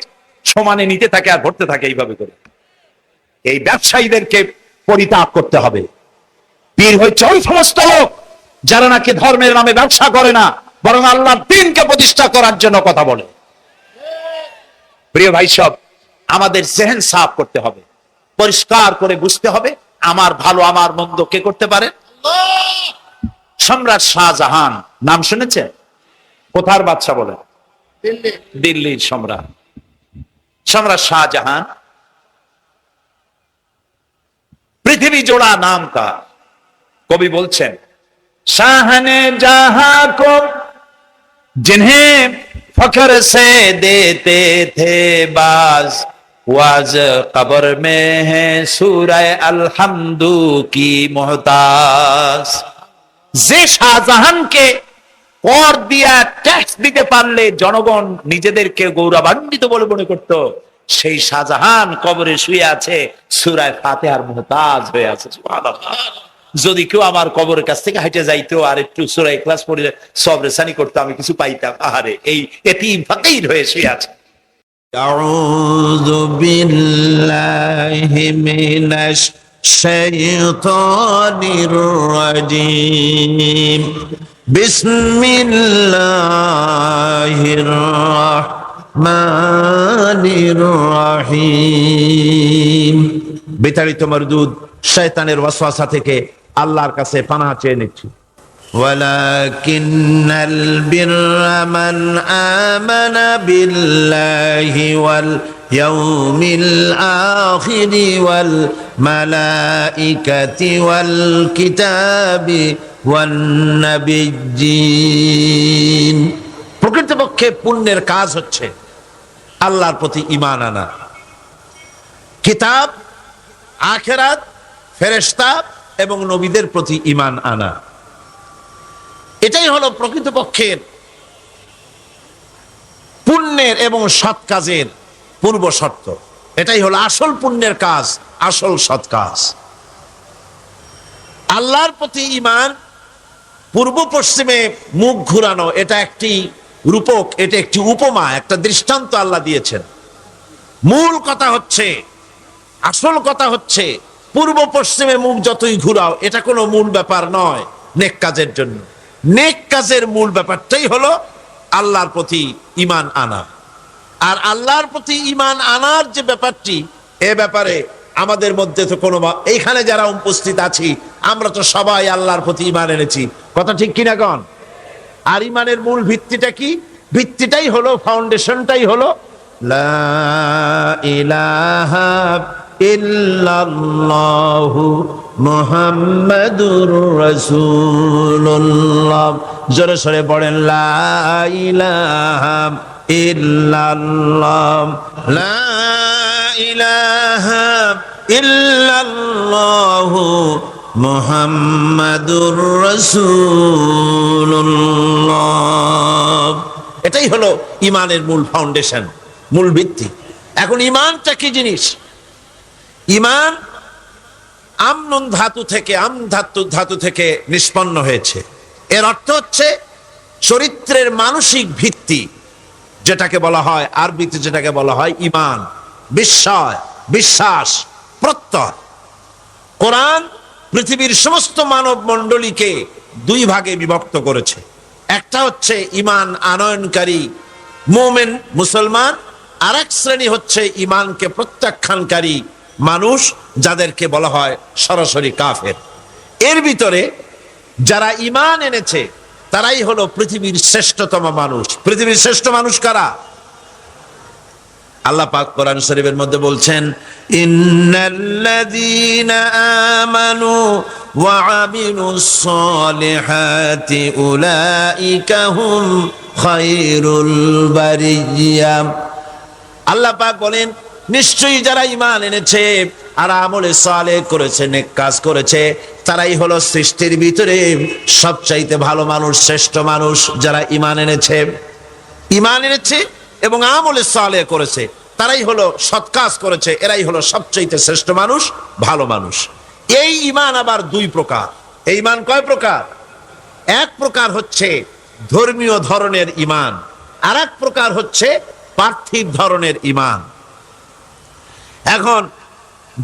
Speaker 1: সমানে নিতে থাকে আর ভরতে থাকে এইভাবে করে, এই ব্যবসায়ীদেরকে পরিত্যাগ করতে হবে। পীর হচ্ছে ওই সমস্ত লোক যারা নাকি ধর্মের নামে ব্যবসা করে না, বরং আল্লাহর দ্বীনকে প্রতিষ্ঠা করার জন্য কথা বলে। প্রিয় ভাই সব, আমাদের জেহেন সাফ করতে হবে, পরিষ্কার করে বুঝতে হবে আমার ভালো আমার মন্দ কে করতে পারে। সম্রাট শাহজাহান নাম শুনেছেন? কোথার বাদশা বলে? দিল্লির সম্রাট। সম্রাট শাহজাহান পৃথিবী জোড়া নাম তার। কবি বলছেন, শাহনে জাহাं को जिन्हें फख्र से देते थे बाज, वाज कब्र में है सूरह अलहम्दु की मोहताज। যে শাহজাহানকে কর দিয়া ট্যাক্স দিতে পারলে জনগণ নিজেদেরকে গৌরবান্বিত বলে মনে করত, সেই শাহজাহান কবরে শুয়ে আছে, সূরা ফাতিহার মুহতাজ হয়ে আছে। সুবহানাল্লাহ। যদি কেউ আমার কবরের কাছ থেকে হেঁটে যাইতো আর একটু সূরা ইখলাস পড়ে সবরেসানি করতো, আমি কিছু পাইতাম। আহারে, এই এতিম ফকির হয়ে শুয়ে আছে।
Speaker 2: আউযু বিল্লাহি মিনাশ শাইতানির রাজীম। বিসমিল্লাহির রাহমানির রাহিম। বিতাড়িত মরদুদ শয়তানের ওয়াসওয়াসা থেকে আল্লাহর কাছে পানাহ চেয়ে নিচ্ছি। ওয়ালাকিন্নাল বিররা মান আমানা বিল্লাহি ওয়াল ইয়াউমিল আখিরি ওয়াল মালাইকাতি ওয়াল কিতাবি ওয়ান নাবিয়্যিন। প্রকৃতপক্ষে পুণ্যের কাজ হচ্ছে আল্লাহর প্রতি ঈমান আনা, কিতাব, আখিরাত, ফেরেশতা এবং নবীদের প্রতি ঈমান আনা। এটাই হলো প্রকৃতপক্ষের পুণ্যের এবং সৎ কাজের পূর্ব শর্ত। এটাই হলো আসল পুণ্যের কাজ, আসল সৎ কাজ। আল্লাহর প্রতি ঈমান, পূর্ব পশ্চিমে মুখ ঘুরানো, এটা একটি রূপক, এটা একটি উপমা, একটা দৃষ্টান্ত আল্লাহ দিয়েছেন। মূল কথা হচ্ছে, আসল কথা হচ্ছে, পূর্ব পশ্চিমে মুখ যতই ঘুরাও এটা কোনো মূল ব্যাপার নয় নেক কাজের জন্য। নেক কাজের মূল ব্যাপারটাই হলো আল্লাহর প্রতি ঈমান আনা। আর আল্লাহর প্রতি ঈমান আনার যে ব্যাপারটি, এ ব্যাপারে আমাদের মধ্যে তো কোনো, এইখানে যারা উপস্থিত আছি আমরা তো সবাই আল্লাহর প্রতি ঈমান এনেছি, কথা ঠিক কিনা গণ? আর ঈমানের মূল ভিত্তিটা কি? ভিত্তিটাই হলো, ফাউন্ডেশনটাই হলো লা ইলাহা ইল্লাল্লাহু মুহাম্মাদুর রাসূলুল্লাহ। জোরে সরে পড়েন, লা ইলাহা ইল্লাল্লাহ, লা ইলাহা ইল্লাল্লাহু মুহাম্মাদুর রাসূলুল্লাহ। এটাই হলো ঈমানের মূল ফাউন্ডেশন, মূল ভিত্তি। এখন ঈমানটা কি জিনিস? ঈমান আমনুন ধাতু থেকে, ধাতু থেকে নিষ্পন্ন হয়েছে। এর অর্থ হচ্ছে চরিত্রের মানসিক ভিত্তি, যেটাকে বলা হয় আরবিতে, যেটাকে বলা হয় ঈমান, বিস্ময়, বিশ্বাস, প্রত্যয়। কোরআন পৃথিবীর সমস্ত মানব মণ্ডলীকে দুই ভাগে বিভক্ত করেছে। একটা হচ্ছে ঈমান আনয়নকারী মুমিন মুসলমান, আর এক শ্রেণী হচ্ছে ঈমানকে প্রত্যাখ্যানকারী মানুষ, যাদেরকে বলা হয় সরাসরি কাফের। এর ভিতরে যারা ঈমান এনেছে তারাই হলো পৃথিবীর শ্রেষ্ঠতম মানুষ। পৃথিবীর শ্রেষ্ঠ মানুষ কারা? আল্লাহ পাক কোরআন শরীফের মধ্যে বলছেন, ইন্নাল্লাযীনা আমানু ওয়া আমিলুস সালিহাতি উলাইকা হুম খায়রুল বারিয়া। আল্লাহ পাক বলেন, নিশ্চয়ই যারা ঈমান এনেছে আর আমলে সালেহ করেছে, নেক কাজ করেছে, তারাই হলো সৃষ্টির ভিতরে সবচাইতে ভালো মানুষ, শ্রেষ্ঠ মানুষ। যারা ঈমান এনেছে এবং আমলে সালেহ করেছে, তারাই হলো সৎ কাজ করেছে, এরাই হলো সবচাইতে শ্রেষ্ঠ মানুষ, ভালো মানুষ। এই ঈমান আবার দুই প্রকার। এই ঈমান কয় প্রকার? এক প্রকার হচ্ছে ধর্মীয় ধরনের ঈমান, আর এক প্রকার হচ্ছে পার্থিব ধরনের ঈমান। এখন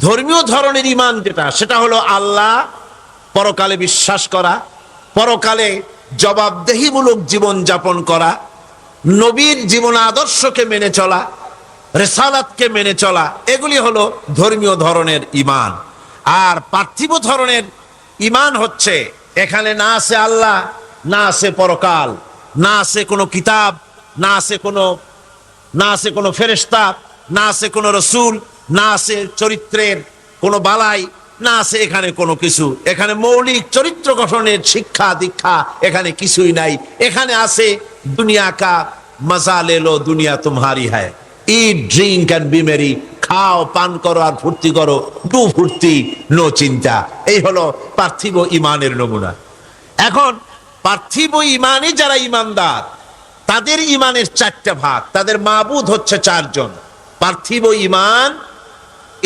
Speaker 2: ধর্মীয় ধরনের ঈমান যেটা, সেটা হলো আল্লাহ, পরকালে বিশ্বাস করা, পরকালে জবাবদেহিমূলক জীবন যাপন করা, নবীর জীবন আদর্শকে মেনে চলা, রিসালাতকে মেনে চলা, এগুলি হলো ধর্মীয় ধরনের ঈমান। আর পার্থিব ধরনের ঈমান হচ্ছে এখানে না আছে আল্লাহ, না আছে পরকাল, না আছে কোনো কিতাব, না আছে কোনো ফেরেশতা, না আছে কোনো রসুল, না আছে চরিত্রের কোনো বালাই, না আছে এখানে কোনো কিছু। এখানে মৌলিক চরিত্র গঠনের শিক্ষা দীক্ষা এখানে কিছুই নাই। এখানে আছে দুনিয়া কা মজা লে লো, দুনিয়া তুমহারি হ্যায়, ইট ড্রিঙ্ক অ্যান্ড বি মেরি, খাও পান করো আর ফুর্তি করো, ডু ফুর্তি নো চিন্তা। এই হলো পার্থিব ঈমানের নমুনা। এখন পার্থিব ঈমানে যারা ঈমানদার, তাদের ঈমানের চারটা ভাগ, তাদের মাবুদ হচ্ছে চারজন। পার্থিব ঈমান,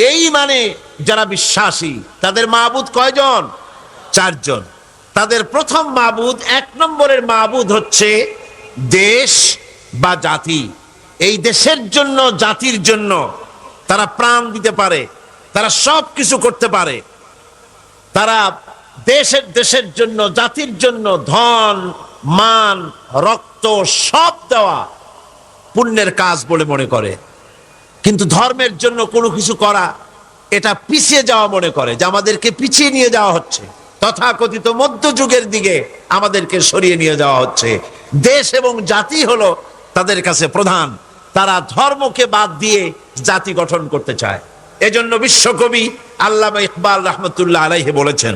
Speaker 2: এই ঈমানে যারা বিশ্বাসী, তাদের মাবুদ কয়জন? চারজন। তাদের প্রথম মাবুদ, এক নম্বরের মাবুদ হচ্ছে দেশ বা জাতি। এই দেশের জন্য, জাতির জন্য তারা প্রাণ দিতে পারে, তারা সব কিছু করতে পারে। তারা দেশের জন্য, জাতির জন্য ধন, মান, রক্ত সব দেওয়া পুণ্যের কাজ বলে মনে করে। কিন্তু ধর্মের জন্য কোনো কিছু করা, এটা পিছিয়ে যাওয়া মনে করে, যে আমাদেরকে পিছিয়ে নিয়ে যাওয়া হচ্ছে, তথাকথিত মধ্যযুগের দিকে আমাদেরকে সরিয়ে নিয়ে যাওয়া হচ্ছে। দেশ এবং জাতি হলো তাদের কাছে প্রধান। তারা ধর্মকে বাদ দিয়ে জাতি গঠন করতে চায়। এজন্য বিশ্বকবি আল্লামা ইকবাল রহমতুল্লাহ আলাইহি বলেছেন,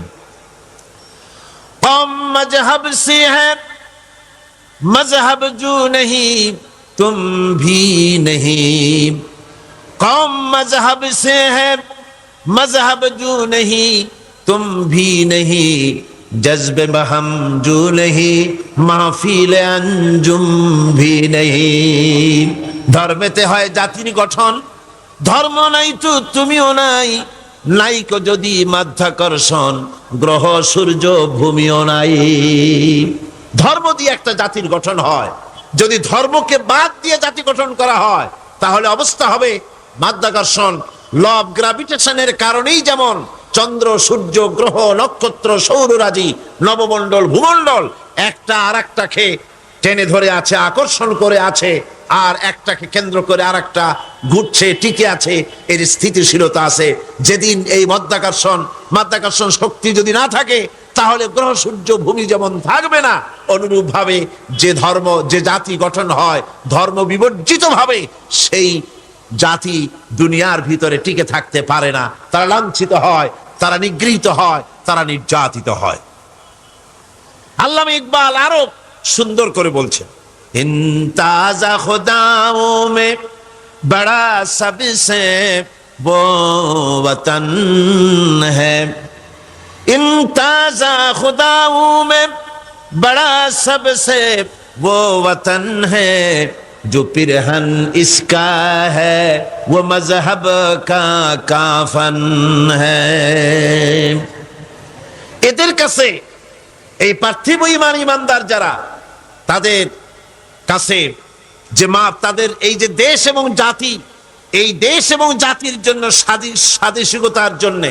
Speaker 2: কম মজহব সে হ্যায় মজহব জু नहीं तुम भी नहीं, कौम मजहब से है मजहब जू नहीं तुम भी नहीं, जज्बे बहम जू नहीं महफिल अंजुम भी नहीं। ধর্মেতে হয় জাতির গঠন, ধর্ম নাই তো তুমিও নাই, নাইকো যদি মাধ্যাকর্ষণ, গ্রহ সূর্য ভূমিও নাই। ধর্ম দিয়ে একটা জাতির গঠন হয়, যদি ধর্মকে বাদ দিয়ে জাতি গঠন করা হয়, তাহলে অবস্থা হবে মাধ্যাকর্ষণ, ল অফ গ্রাভিটেশনের কারণেই যেমন চন্দ্র, সূর্য, গ্রহ, নক্ষত্র, সৌররাজি, নবমণ্ডল, ভূমণ্ডল একটা আর একটাকে টেনে ধরে আছে, আকর্ষণ করে আছে, আর একটাকে কেন্দ্র করে আর একটা ঘুরছে, টিকে আছে, এর স্থিতিশীলতা আছে। যেদিন এই মাধ্যাকর্ষণ শক্তি যদি না থাকে, তাহলে গ্রহ, সূর্য, ভূমি যেমন থাকবে না, অনুরূপ ভাবে যে জাতি গঠন হয় ধর্ম বিবর্জিত ভাবে, সেই জাতি দুনিয়ার ভিতরে টিকে থাকতে পারে না। তারা লাঞ্ছিত হয়, তারা নিগৃহীত হয়, তারা নির্যাতিত হয়। আল্লামা ইকবাল আরো সুন্দর করে বলছেন, इन ताजा खुदाओं में बड़ा सबसे वो वतन है, इन ताजा खुदाओं में बड़ा सबसे वो वतन है, जो पिरहन इसका है वो मजहब का काफन है। এদের কাছে এই পার্থিব ঈমানদার যারা, তাদের কাছে যে তাদের এই যে দেশ এবং জাতি, এই দেশ এবং জাতির জন্য, স্বাদেশিকতার জন্য,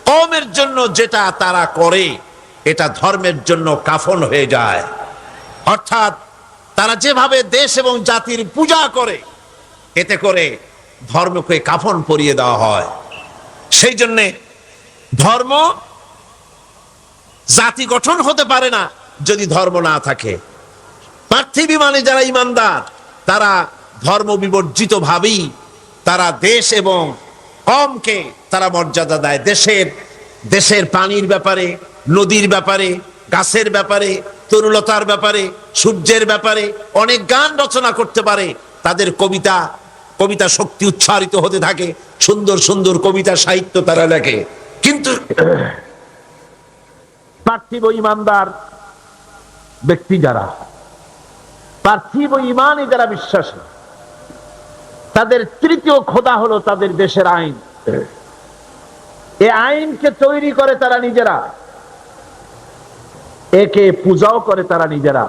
Speaker 2: কওমের জন্য যেটা তারা করে, এটা ধর্মের জন্য কাফন হয়ে যায়। অর্থাৎ তারা যেভাবে দেশ এবং জাতির পূজা করে, এতে করে ধর্মকে কাফন পরিয়ে দেওয়া হয়। সেই জন্যে ধর্ম, জাতি গঠন হতে পারে না যদি ধর্ম না থাকে। পার্থিব ঈমানে যারা ঈমানদার, তারা ধর্ম বিবর্জিত ভাবেই তারা দেশ এবং কমকে তারা মর্যাদা দেয়। দেশের পানির ব্যাপারে, নদীর ব্যাপারে, গাছের ব্যাপারে, তরুলতার ব্যাপারে, সূর্যের ব্যাপারে অনেক গান রচনা করতে পারে। তাদের কবিতা শক্তি উচ্চারিত হতে থাকে, সুন্দর সুন্দর কবিতা সাহিত্য তারা লেখে। কিন্তু পার্থিব ইমানদার ব্যক্তি যারা, পার্থিব ইমানে যারা বিশ্বাসী, তাদের তৃতীয় খোদা হলো তাদের দেশের আইন। এই আইনকে তৈরি করে তারা নিজেরা, একে পূজাও করে তারা নিজেরা,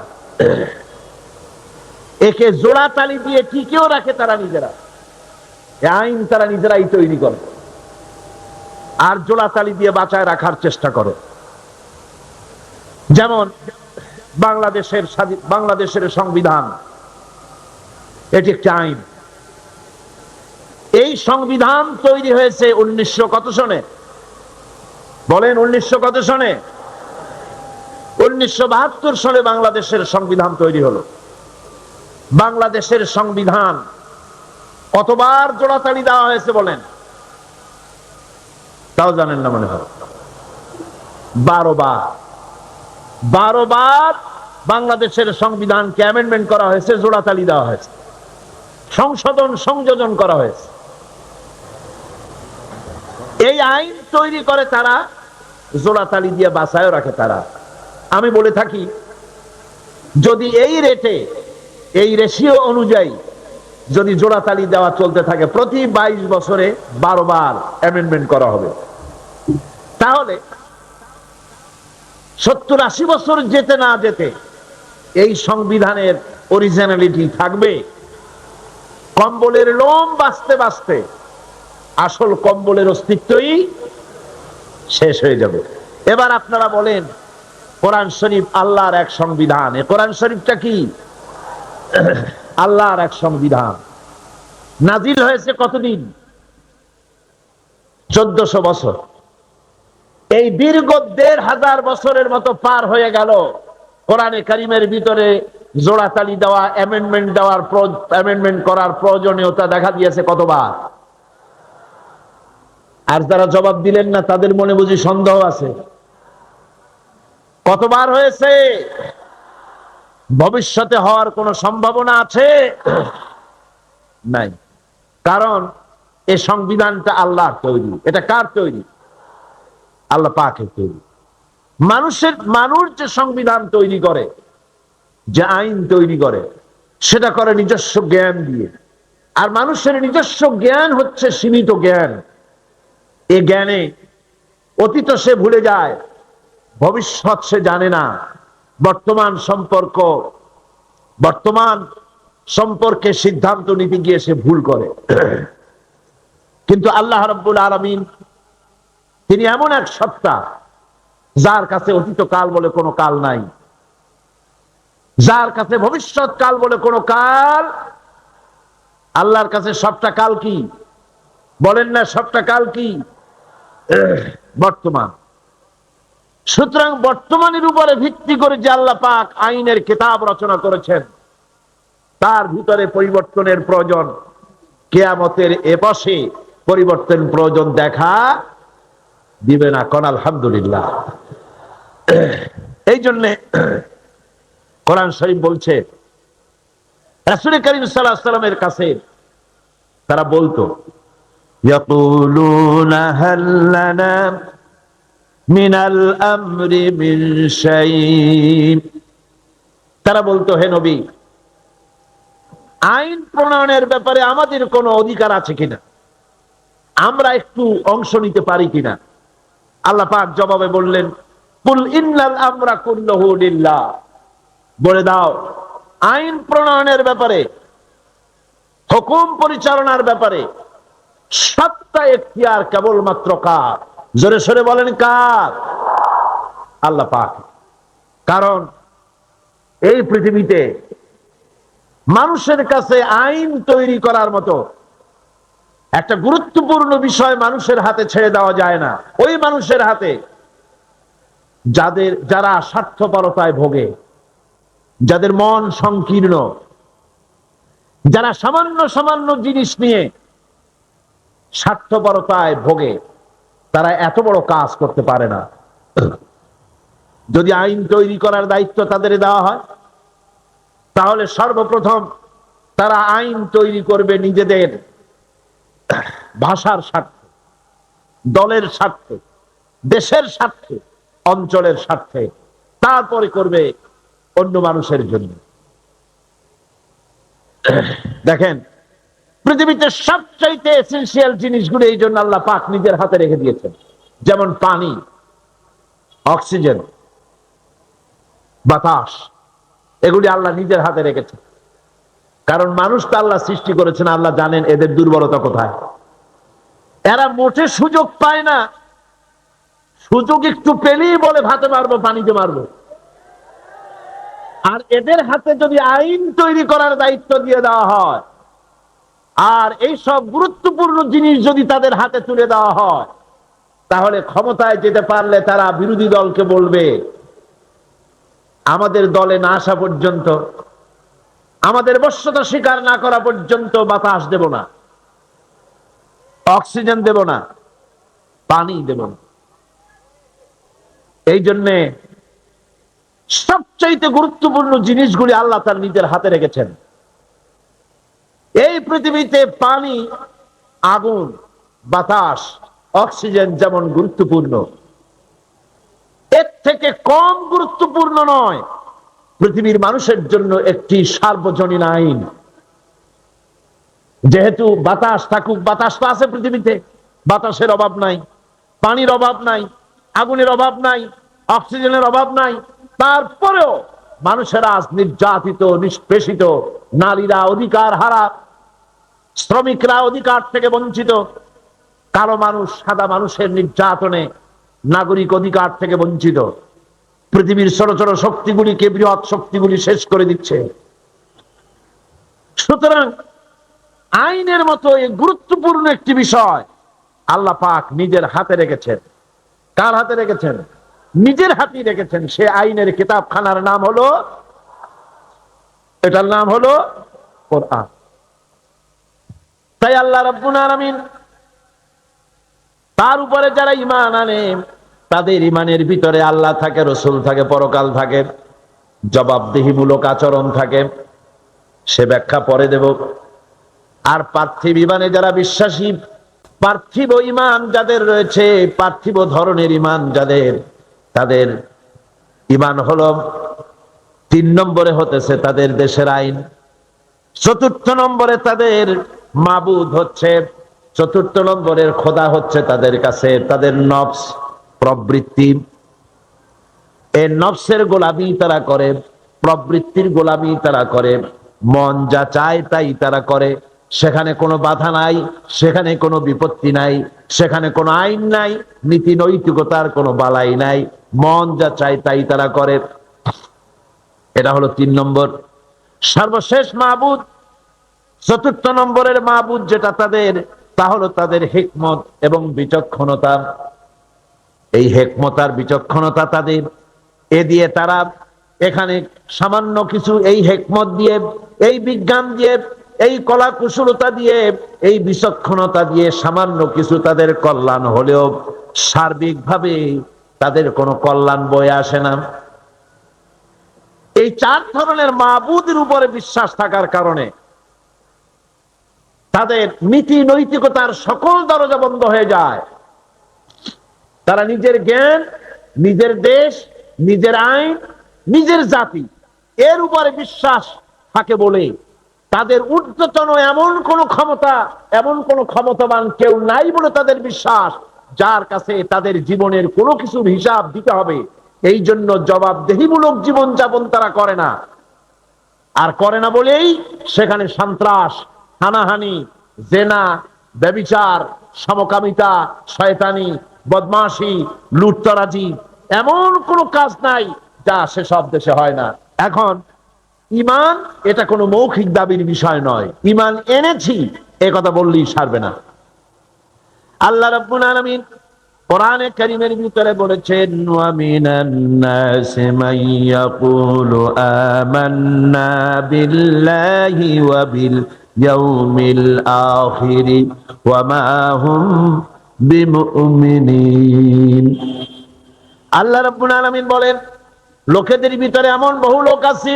Speaker 2: একে জোড়া তালি দিয়ে টিকেও রাখে তারা নিজেরা। এই আইন তারা নিজেরাই তৈরি করে আর জোড়া তালি দিয়ে বাঁচায় রাখার চেষ্টা করে। যেমন বাংলাদেশের সংবিধান, এটি একটি আইন। এই সংবিধান তৈরি হয়েছে 1900 কত সনে? বলেন 1900 কত সনে? 1972 সালে বাংলাদেশের সংবিধান তৈরি হলো। বাংলাদেশের সংবিধান কতবার জোড়াতালি দেওয়া হয়েছে বলেন? তাও জানেন না মনে হয়। 12 বার। 12 বার বাংলাদেশের সংবিধানকে অ্যামেন্ডমেন্ট করা হয়েছে, জোড়াতালি দেওয়া হয়েছে, সংযোজন করা হয়েছে। এই আইন তৈরি করে তারা, জোড়াতালি দিয়ে বাঁচায় রাখে তারা। আমি বলে থাকি, যদি এই রেটে, এই রেশিও অনুযায়ী যদি জোড়াতালি দেওয়া চলতে থাকে, প্রতি 22 বছরে 12 বার অ্যামেন্ডমেন্ট করা হবে, তাহলে 70-80 বছর যেতে না যেতে এই সংবিধানের অরিজিনালিটি থাকবে। কম্বলের লোম বাঁচতে বাঁচতে আসল কম্বলের অস্তিত্বই শেষ হয়ে যাবে। এবার আপনারা বলেন, কোরআন শরীফ আল্লাহর এক সংবিধান। এই কোরআন শরীফটা কি? আল্লাহর এক সংবিধান। নাজিল হয়েছে কতদিন? 1400 বছর। এই দীর্ঘ 1500 বছরের মতো পার হয়ে গেল। কোরআনে কারিমের ভিতরে জোড়াতালি দেওয়া, অ্যামেন্ডমেন্ট করার প্রয়োজনীয়তা দেখা দিয়েছে কতবার? আর যারা জবাব দিলেন না তাদের মনে বুঝি সন্দেহ আছে। কতবার হয়েছে? ভবিষ্যতে হওয়ার কোন সম্ভাবনা আছে? নাই। কারণ এই সংবিধানটা আল্লাহর তৈরি। এটা কার তৈরি? আল্লাহ পাকের তৈরি। মানুষ যে সংবিধান তৈরি করে, যে আইন তৈরি করে, সেটা করে নিজস্ব জ্ঞান দিয়ে। আর মানুষের নিজস্ব জ্ঞান হচ্ছে সীমিত জ্ঞান। এই জ্ঞানে অতীত সে ভুলে যায়, ভবিষ্যৎ সে জানে না, বর্তমান সম্পর্কে সিদ্ধান্ত নিতে গিয়ে সে ভুল করে। কিন্তু আল্লাহ রাব্বুল আলামিন তিনি এমন এক সত্তা, যার কাছে অতীত কাল বলে কোনো কাল নাই, যার কাছে ভবিষ্যৎ কাল বলে কোনো কাল। আল্লাহর কাছে সবটা কাল কি? বলেন না, সবটা কাল কি? বর্তমান। সুতরাং বর্তমানের উপরে ভিত্তি করে যে আল্লাহ পাক আইনের কিতাব রচনা করেছেন, তার ভিতরে পরিবর্তনের প্রয়োজন কিয়ামতের এপাশে পরিবর্তন প্রয়োজন দেখা দিবে না। কোন আলহামদুলিল্লাহ। এই জন্য কোরআন শরীফ বলছে, রাসূল করিম সাল্লাল্লাহু আলাইহি ওয়াসাল্লামের কাছে তারা বলতো, ইয়াকুলুনা হাল লানা মিনাল আমরি মিন শাই। তারা বলতো, হে নবী, আইন প্রণয়নের ব্যাপারে আমাদের কোনো অধিকার আছে কিনা, আমরা একটু অংশ নিতে পারি কিনা? আল্লাহ পাক জবাবে বললেন, কুল ইন্নাল আমরা কুল্লুহু লিল্লাহ। বলে দাও, আইন প্রণয়নের ব্যাপারে, হুকুম পরিচালনার ব্যাপারে সত্তা এখতিয়ার কেবলমাত্র কার? জোরে সরে বলেন, কার? আল্লাহ পাক। কারণ এই পৃথিবীতে মানুষের কাছে আইন তৈরি করার মতো একটা গুরুত্বপূর্ণ বিষয় মানুষের হাতে ছেড়ে দেওয়া যায় না। ওই মানুষের হাতে যারা স্বার্থপরতায় ভোগে, যাদের মন সংকীর্ণ, যারা সামান্য সামান্য জিনিস নিয়ে স্বার্থপরতায় ভোগে, তারা এত বড় কাজ করতে পারে না। যদি আইন তৈরি করার দায়িত্ব তাদের দেওয়া হয়, তাহলে সর্বপ্রথম তারা আইন তৈরি করবে নিজেদের ভাষার স্বার্থে, দলের স্বার্থে, দেশের স্বার্থে, অঞ্চলের স্বার্থে, তারপরে করবে অন্য মানুষের জন্য। দেখেন, পৃথিবীতে সবচাইতে এসেনশিয়াল জিনিসগুলো এই জন্য আল্লাহ পাক নিজের হাতে রেখে দিয়েছেন, যেমন পানি, অক্সিজেন, বাতাস, এগুলি আল্লাহ নিজের হাতে রেখেছেন। কারণ মানুষ তো আল্লাহ সৃষ্টি করেছেন, আল্লাহ জানেন এদের দুর্বলতা কোথায়। এরা মোটে সুযোগ পায় না, সুযোগ একটু পেলেই বলে ভাতে মারবো, পানিতে মারবো। আর এদের হাতে যদি আইন তৈরি করার দায়িত্ব দিয়ে দেওয়া হয়, আর এই সব গুরুত্বপূর্ণ জিনিস যদি তাদের হাতে তুলে দেওয়া হয়, তাহলে ক্ষমতায় যেতে পারলে তারা বিরোধী দলকে বলবে, আমাদের দলে না আসা পর্যন্ত, আমাদের বশ্যতা স্বীকার না করা পর্যন্ত বাতাস দেব না, অক্সিজেন দেব না, পানি দেব না। এই জন্যে সবচাইতে গুরুত্বপূর্ণ জিনিসগুলি আল্লাহ তার নিজের হাতে রেখেছেন। এই পৃথিবীতে পানি, আগুন, বাতাস, অক্সিজেন যেমন গুরুত্বপূর্ণ, এর থেকে কম গুরুত্বপূর্ণ নয় পৃথিবীর মানুষের জন্য একটি সার্বজনীন আইন। যেহেতু বাতাস থাকুক, বাতাস তো আছে পৃথিবীতে, বাতাসের অভাব নাই, পানির অভাব নাই, আগুনের অভাব নাই, অক্সিজেনের অভাব নাই, তারপরেও মানুষেরা আজ নির্যাতিত, নিষ্পেষিত, নারীরা অধিকার হারা, শ্রমিকরা অধিকার থেকে বঞ্চিত, কালো মানুষ সাদা মানুষের নির্যাতনে নাগরিক অধিকার থেকে বঞ্চিত। পৃথিবীর ছোট ছোট শক্তিগুলিকে বৃহৎ শক্তিগুলি শেষ করে দিচ্ছে। সুতরাং আইনের মতো এই গুরুত্বপূর্ণ একটি বিষয় আল্লাহ পাক নিজের হাতে রেখেছেন। কার হাতে রেখেছেন? নিজের হাতে রেখেছেন। সে আইনের কিতাবখানার নাম হলো, এটার নাম হলো কোরআন। তাই আল্লাহ রাব্বুল আলামিন তার উপরে যারা ঈমান আনে, তাদের ঈমানের ভিতরে আল্লাহ থাকে, রাসূল থাকে, পরকাল থাকে, জবাবদিহিমূলক আচরণ থাকে। সে ব্যাখ্যা পরে দেব। আর পার্থিব ঈমানে যারা বিশ্বাসী, পার্থিব ঈমান যাদের রয়েছে, পার্থিব ধরনের ঈমান যাদের, তাদের ঈমান হলো 3 নম্বরে হতেছে তাদের দেশের আইন, 4র্থ নম্বরে তাদের মাবুদ হচ্ছে, 4র্থ নম্বরের খোদা হচ্ছে তাদের কাছে তাদের নফস, প্রবৃত্তি। এই নফসের গোলামি তারা করে, প্রবৃত্তির গোলামি তারা করে, মন যা চায় তাই তারা করে। সেখানে কোনো বাধা নাই, সেখানে কোনো বিপত্তি নাই, সেখানে কোনো আইন নাই, নীতি নৈতিকতার কোনো বালাই নাই, মন যা চায় তাই তারা করে। এটা হলো 3 নম্বর। সর্বশেষ মাবুদ, 4র্থ নম্বরের মাবুদ যেটা তাদের, তা হলো তাদের হিকমত এবং বিচক্ষণতা। এই হিকমত আর বিচক্ষণতা তাদের, এ দিয়ে তারা এখানে সামান্য কিছু, এই হিকমত দিয়ে, এই বিজ্ঞান দিয়ে, এই কলা কুশলতা দিয়ে, এই বিচক্ষণতা দিয়ে সামান্য কিছু তাদের কল্যাণ হলেও সার্বিকভাবে তাদের কোনো কল্যাণ বয়ে আসে না। এই 4 ধরনের মাবুদের উপরে বিশ্বাস থাকার কারণে তাদের নীতি নৈতিকতার সকল দরজা বন্ধ হয়ে যায়। তারা নিজের জ্ঞান, নিজের দেশ, নিজের আইন, নিজের জাতি, এর উপরে বিশ্বাস থাকে বলে তাদের ঊর্ধ্বতন এমন কোন ক্ষমতা, এমন কোন ক্ষমতাবান কেউ নাই বলে তাদের বিশ্বাস, যার কাছে তাদের জীবনের কোনো কিছুর হিসাব দিতে হবে। এই জন্য জবাবদেহিমূলক জীবনযাপন তারা করে না। আর করে না বলেই সেখানে সন্ত্রাস, হানাহানি, জেনা, ব্যভিচার, সমকামিতা, শয়তানি, বদমাশি, লুটতরাজি, এমন কোন কাজ নাই যা সেসব দেশে হয় না। এখন ঈমান এটা কোনো মৌখিক দাবির বিষয় নয়। ঈমান এনেছি এ কথা বললেই সারবে না। আল্লাহ রাব্বুল আলামিন কোরআনে কারীমের ভিতরে বলেছেন, ওয়া মিনান নাসি মান ইয়াকুলু আমান্না বিল্লাহি ওয়া বিল ইয়াউমিল আখিরি ওয়া মা হুম বিমুমিনিন। আল্লাহ রাব্বুল আলামিন বলেন, লোকেদের ভিতরে এমন বহু লোক আছে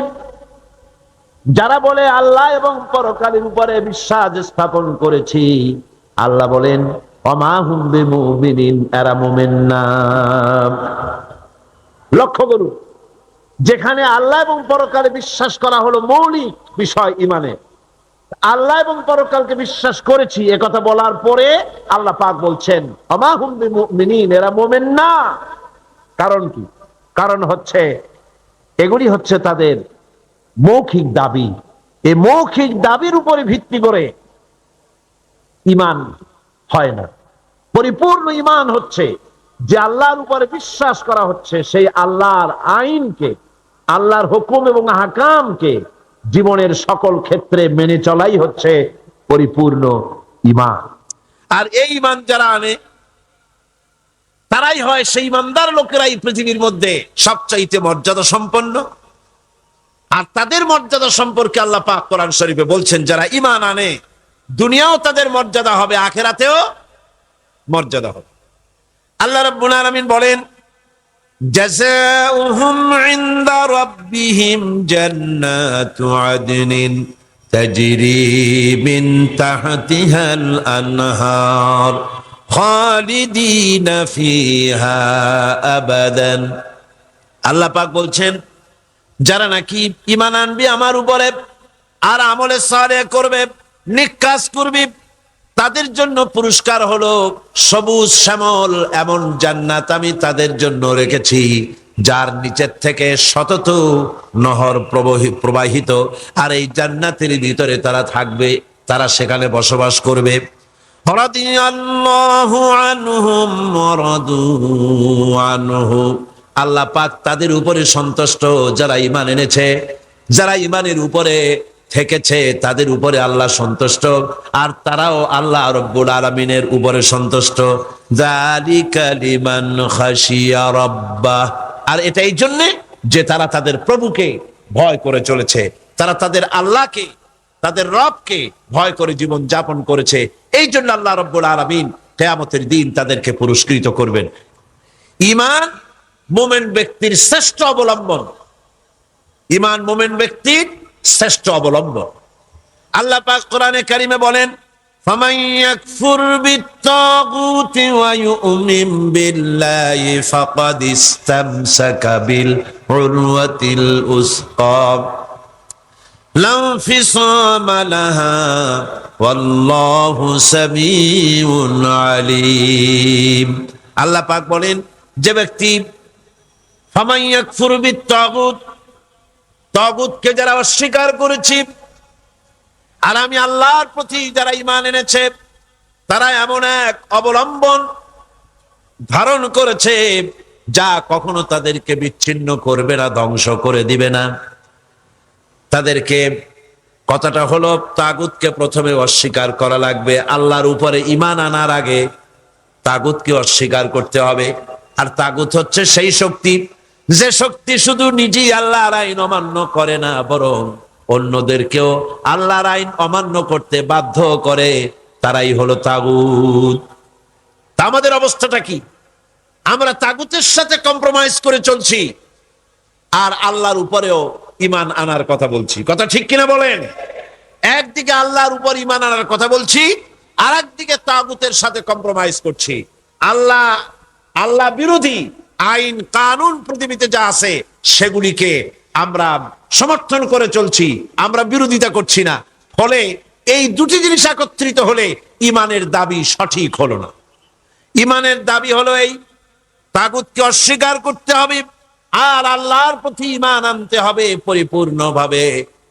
Speaker 2: যারা বলে আল্লাহ এবং পরকালের উপরে বিশ্বাস স্থাপন করেছি, আল্লাহ বলেন ওমা হুম বিমুমিনিন, এরা মুমিন না। লক্ষ্য করুন, যেখানে আল্লাহ এবং পরকালে বিশ্বাস করা হলো মৌলিক বিষয় ইমানে, আল্লাহ এবং পরকালকে বিশ্বাস করেছি একথা বলার পরে আল্লাহ পাক বলছেন ওমা হুম বিমুমিনিন, এরা মুমিন না। কারণ কি? কারণ হচ্ছে এগুলি হচ্ছে তাদের মৌখিক দাবি। এই মৌখিক দাবির উপরে ভিত্তি করে ঈমান হয় না। পরিপূর্ণ ঈমান হচ্ছে যে আল্লাহর উপরে বিশ্বাস করা হচ্ছে, সেই আল্লাহর আইনকে, আল্লাহর হুকুম এবং আহকামকে জীবনের সকল ক্ষেত্রে মেনে চলাই হচ্ছে পরিপূর্ণ ঈমান। আর এই ঈমান যারা আনে তারাই হয় সেই ঈমানদার লোকেরাই পৃথিবীর মধ্যে সবচাইতে মর্যাদা সম্পন্ন। আর তাদের মর্যাদা সম্পর্কে আল্লাহ পাক কোরআন শরীফে বলছেন, যারা ঈমান আনে দুনিয়াও তাদের মর্যাদা হবে, আখিরাতেও মর্যাদা হবে। আল্লাহ রাব্বুল আলামিন বলেন, জাযাউহুম ইনদা রাব্বিহিম জান্নাতু আদনিন তাজরি মিন তাহতিহাল আনহার খালিদিনা ফিহা আবাদান। আল্লাহ পাক বলছেন, যারা নাকি ঈমান আনবে আমার উপরে আর আমলে সালেহ করবে, নেক কাজ করবে, তাদের জন্য পুরস্কার হলো সবুজ শ্যামল এমন জান্নাত আমি তাদের জন্য রেখেছি, যার নিচের থেকে শতত নহর প্রবাহিত। আর এই জান্নাতের ভিতরে তারা থাকবে, তারা সেখানে বসবাস করবে। রাদিয়াল্লাহু আনহুম ওয়া রাদু আনহু, আল্লাহ পাক তাদের উপরে সন্তুষ্ট, যারা ঈমান এনেছে, যারা ঈমানের উপরে থেকেছে তাদের উপরে আল্লাহ সন্তুষ্ট, আর তারাও আল্লাহ রাব্বুল আলামিনের উপরে সন্তুষ্ট। যালিকা লিমান খাশিয়া রাব্বাহ, আর এটা এই জন্য যে তারা তাদের প্রভুকে ভয় করে চলেছে, তারা তাদের আল্লাহকে, তাদের রবকে ভয় করে জীবন যাপন করেছে। এই জন্য আল্লাহ রাব্বুল আলামিন কিয়ামতের দিন তাদেরকে পুরস্কৃত করবেন। ঈমান মুমিন ব্যক্তির শ্রেষ্ঠ অবলম্বন, ঈমান মুমিন ব্যক্তির শ্রেষ্ঠ অবলম্বন। আল্লাহ পাক কোরআনে কারিমে বলেন, ফামান ইয়াকফুর বিত্তাগুতি ওয়া ইউমিন বিল্লাহি ফাকাদ ইসতামসাকা বিল উরওয়াতিল উসকা লা ইনফিসামা লাহা ওয়াল্লাহু সামিউন আলিম। আল্লাহ পাক বলেন, যে ব্যক্তি ফামান ইয়াকফুর বিত্তাগুত, তাগুতকে যারা অস্বীকার করেছে, আর আমি আল্লাহর প্রতি যারা ঈমান এনেছে, তারা এমন এক অবলম্বন ধারণ করেছে যা কখনো তাদেরকে বিচ্ছিন্ন করবে না, ধ্বংস করে দিবে না। তাদেরকে কথাটা হলো, তাগুতকে প্রথমে অস্বীকার করা লাগবে। আল্লাহর উপরে ঈমান আনার আগে তাগুতকে অস্বীকার করতে হবে। আর তাগুত হচ্ছে সেই শক্তি, যে শক্তি শুধু নিজেই আল্লাহর আইন অমান্য করে না, বরং অন্যদেরকেও আল্লাহর আইন অমান্য করতে বাধ্য করে, তারাই হলো তাগুত। তা আমাদের অবস্থাটা কি? আমরা তাগুতের সাথে কম্প্রোমাইজ করে চলছি, আর আল্লাহর উপরেও ঈমান আনার কথা বলছি। কথা ঠিক কিনা বলেন? একদিকে আল্লাহর উপর ঈমান আনার কথা বলছি, আর একদিকে তাগুতের সাথে কম্প্রোমাইজ করছি। আল্লাহ বিরোধী আইন কানুন পৃথিবীতে যা আছে সেগুলিকে আমরা সমর্থন করে চলছি, আমরা বিরোধিতা করছি না। ফলে এই দুটি জিনিস একত্রিত হলে ঈমানের দাবি সঠিক হলো না। ঈমানের দাবি হলো এই, তাগুতকে অস্বীকার করতে হবে আর আল্লাহর প্রতি ঈমান আনতে হবে পরিপূর্ণভাবে।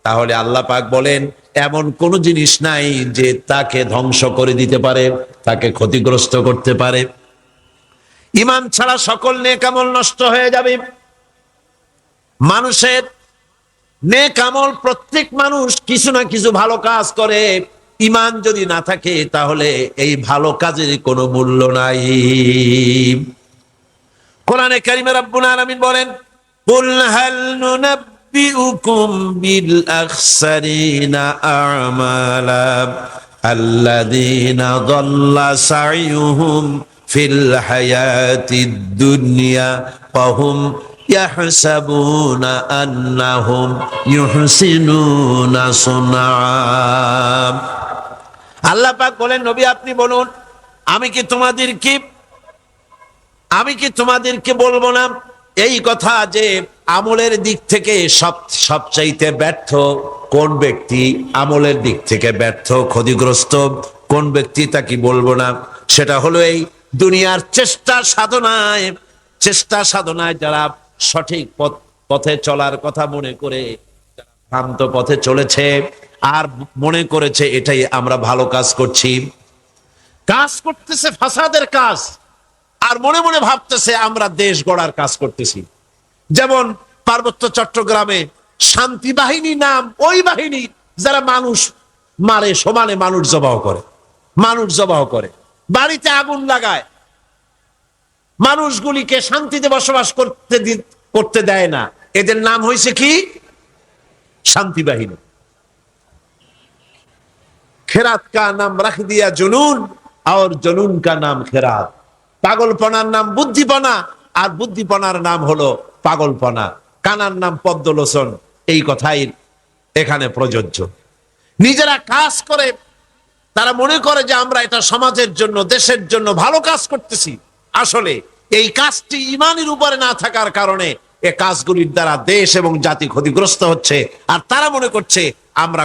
Speaker 2: তাহলে আল্লাহ পাক বলেন, এমন কোন জিনিস নাই যে তাকে ধ্বংস করে দিতে পারে, তাকে ক্ষতিগ্রস্ত করতে পারে। ঈমান ছাড়া সকল নেক আমল নষ্ট হয়ে যাবে। মানুষের নেক আমল, প্রত্যেক মানুষ কিছু না কিছু ভালো কাজ করে, ঈমান যদি না থাকে তাহলে এই ভালো কাজের কোনো মূল্য নাই। কোরআনে কারিমে রব্বুল আলামিন বলেন, কুল হাল উনাব্বিউকুম বিল আখসারিনা আমালা আল্লাযীনা দাল্লা সাইয়ুহুম ফিল হায়াতিদ দুনিয়া ওয়া হুম ইয়াহসাবুনা আন্নাহুম ইউহসিনুনা সুনআ। আল্লাহ পাক বলেন, নবী আপনি বলুন, আমি কি তোমাদেরকে বলবো না এই কথা যে আমলের দিক থেকে সবচাইতে ব্যর্থ কোন ব্যক্তি, আমলের দিক থেকে ব্যর্থ ক্ষতিগ্রস্ত কোন ব্যক্তি, তা কি বলবো না? সেটা হলো এই দুনিয়ার চেষ্টা সাধনায় যারা সঠিক পথে চলার কথা মনে করে ভ্রান্ত পথে চলেছে আর মনে করেছে এটাই আমরা ভালো কাজ করতেছে ফাসাদের কাজ, আর মনে মনে ভাবতেছে আমরা দেশ গড়ার কাজ করতেছি। যেমন পার্বত্য চট্টগ্রামে শান্তি বাহিনী নাম ওই বাহিনী যারা মানুষ মারে, সমানে মানুষ জবাহ করে, বাড়িতে আগুন লাগায়, মানুষগুলিকে শান্তিতে বসবাস করতে দেয় না। এদের নাম হয়েছে কি? শান্তি বাহিনী। খেরাত কা নাম রাখ দিয়া জুনুন আর জুনুন কা নাম খেরাত। পাগলপনার নাম বুদ্ধিপনা, আর বুদ্ধিপনার নাম হলো পাগলপনা। কানার নাম পদ্মলোচন। এই কথাই এখানে প্রযোজ্য। নিজেরা কাজ করে তারা মনে করে যে আমরা এটা সমাজের জন্য, দেশের জন্য ভালো কাজ করতেছি। আসলে এই কাজটি ঈমানের উপরে না থাকার কারণে এ কাজগুলির দ্বারা দেশ এবং জাতি ক্ষতিগ্রস্ত হচ্ছে, আর তারা মনে করছে আমরা